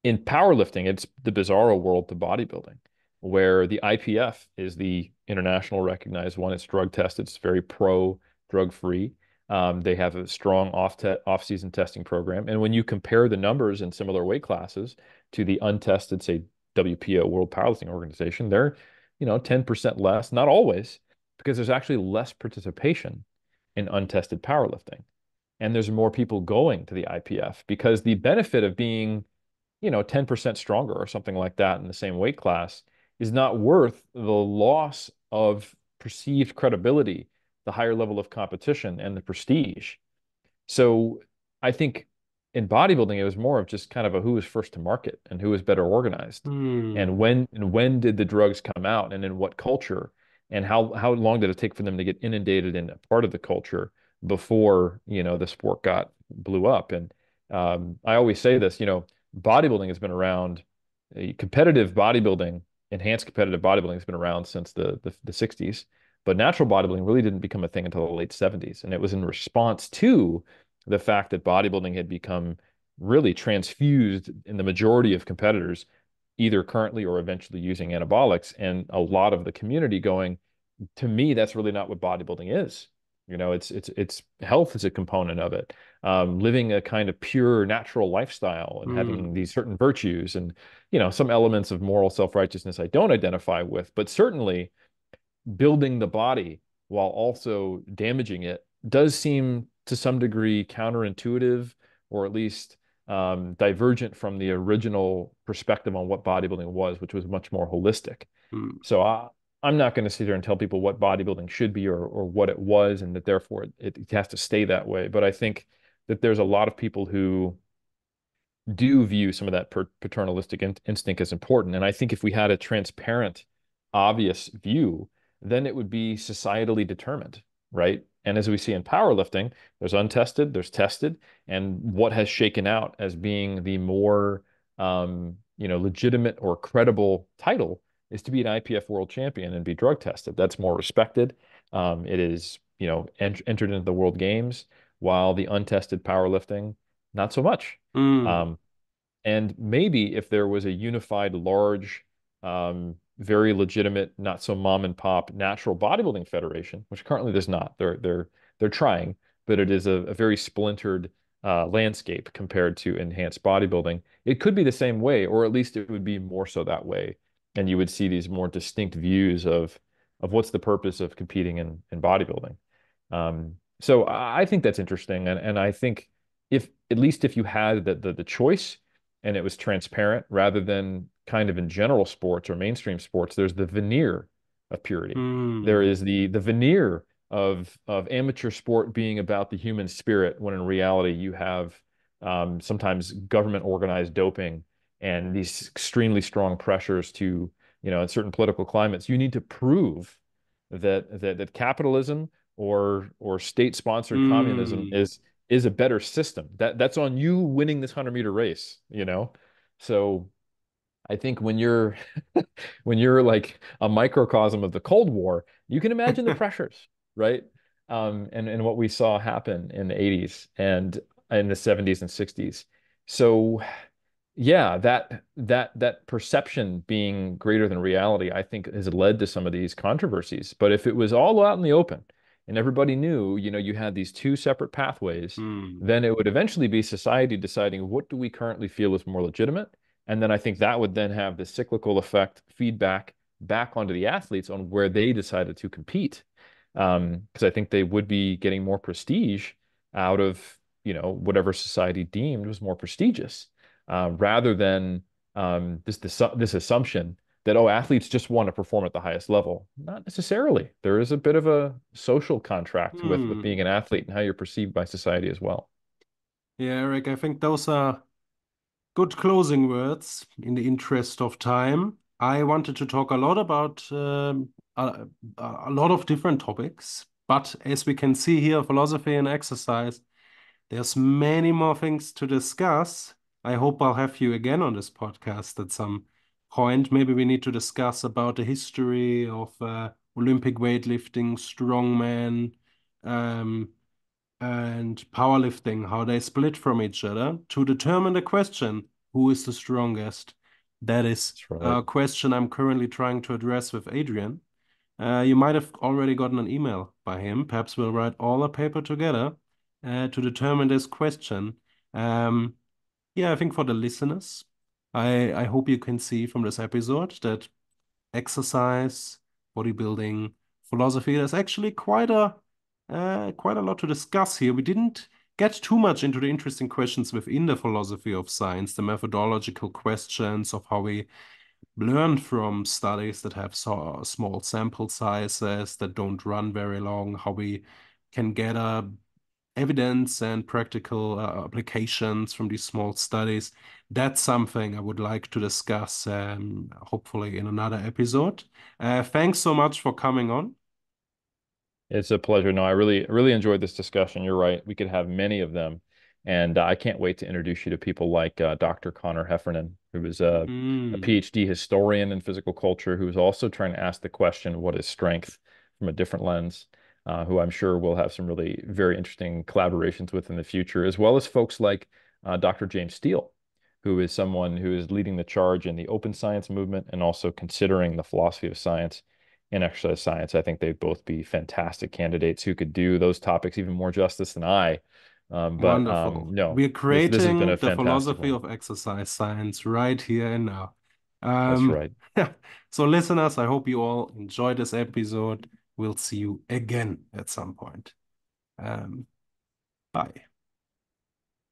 in powerlifting, it's the bizarro world to bodybuilding, where the IPF is the international recognized one. It's drug tested. It's very pro drug free. They have a strong off-season testing program. And when you compare the numbers in similar weight classes to the untested, say, WPO, World Powerlifting Organization, they're, 10% less, not always, because there's actually less participation in untested powerlifting. And there's more people going to the IPF because the benefit of being 10% stronger or something like that in the same weight class is not worth the loss of perceived credibility, the higher level of competition and the prestige. So I think in bodybuilding, it was more of just kind of a who was first to market and who was better organized, Hmm. and when did the drugs come out, and in what culture, and how long did it take for them to get inundated in a part of the culture before the sport got blew up. And I always say this, bodybuilding has been around, competitive bodybuilding, enhanced competitive bodybuilding has been around since the 60s, but natural bodybuilding really didn't become a thing until the late 70s, and it was in response to the fact that bodybuilding had become really transfused in the majority of competitors, either currently or eventually using anabolics, and a lot of the community going, to me, that's really not what bodybuilding is. It's health is a component of it. Living a kind of pure natural lifestyle and having Hmm. these certain virtues and some elements of moral self-righteousness I don't identify with, but certainly building the body while also damaging it does seem to some degree counterintuitive, or at least divergent from the original perspective on what bodybuilding was, which was much more holistic. Hmm. So I'm not going to sit here and tell people what bodybuilding should be, or what it was, and that therefore it has to stay that way. But I think that there's a lot of people who do view some of that paternalistic instinct as important. And I think if we had a transparent, obvious view, then it would be societally determined, right? And as we see in powerlifting, there's untested, there's tested, and what has shaken out as being the more legitimate or credible title is to be an IPF world champion and be drug tested. That's more respected. It is, entered into the world games, while the untested powerlifting, not so much. Hmm. Um, and maybe if there was a unified, large, very legitimate, not so mom and pop natural bodybuilding federation, which currently there's not. They're trying, but it is a very splintered landscape compared to enhanced bodybuilding. It could be the same way, or at least it would be more so that way. And you would see these more distinct views of what's the purpose of competing in bodybuilding. So I think that's interesting, and I think if at least if you had the choice and it was transparent rather than kind of in general sports or mainstream sports, there's the veneer of purity. There Hmm. is the veneer of amateur sport being about the human spirit, when in reality you have sometimes government organized doping and these extremely strong pressures to, in certain political climates, you need to prove that capitalism or state-sponsored communism Hmm. is a better system. That's on you winning this 100-meter race. So I think when you're when you're like a microcosm of the Cold War, you can imagine the pressures, right? And what we saw happen in the 80s and in the 70s and 60s. So yeah, that perception being greater than reality, I think, has led to some of these controversies. But if it was all out in the open and everybody knew, you had these two separate pathways, Hmm. then it would eventually be society deciding what do we currently feel is more legitimate. And then I think that would then have the cyclical effect feedback back onto the athletes on where they decided to compete. Because I think they would be getting more prestige out of, whatever society deemed was more prestigious, rather than this assumption that, oh, athletes just want to perform at the highest level. Not necessarily. There is a bit of a social contract with Hmm. being an athlete and how you're perceived by society as well. Yeah, Eric, I think those are good closing words in the interest of time. I wanted to talk a lot about a lot of different topics, but as we can see here, philosophy and exercise, there's many more things to discuss. I hope I'll have you again on this podcast at some point. Maybe we need to discuss about the history of Olympic weightlifting, strongman, um, and powerlifting, how they split from each other to determine the question, who is the strongest? That is That's right. a question I'm currently trying to address with Adrian. You might have already gotten an email by him. Perhaps we'll write all a paper together to determine this question. Um, yeah, I think for the listeners, I hope you can see from this episode that exercise, bodybuilding, philosophy. There's actually quite a lot to discuss here. We didn't get too much into the interesting questions within the philosophy of science, the methodological questions of how we learn from studies that have small sample sizes that don't run very long, how we can get a evidence and practical applications from these small studies. That's something I would like to discuss, hopefully in another episode. Thanks so much for coming on. It's a pleasure. No, I really enjoyed this discussion. You're right. We could have many of them. And I can't wait to introduce you to people like Dr. Connor Heffernan, who is a Mm, PhD historian in physical culture, who is also trying to ask the question, what is strength from a different lens, who I'm sure will have some really very interesting collaborations with in the future, as well as folks like Dr. James Steele, who is someone who is leading the charge in the open science movement and also considering the philosophy of science in exercise science. I think they'd both be fantastic candidates who could do those topics even more justice than I. Wonderful. No, We're this has been creating a the fantastic philosophy one. of exercise science right here and now. That's Um, right. so listeners, I hope you all enjoyed this episode. We'll see you again at some point. Um, bye.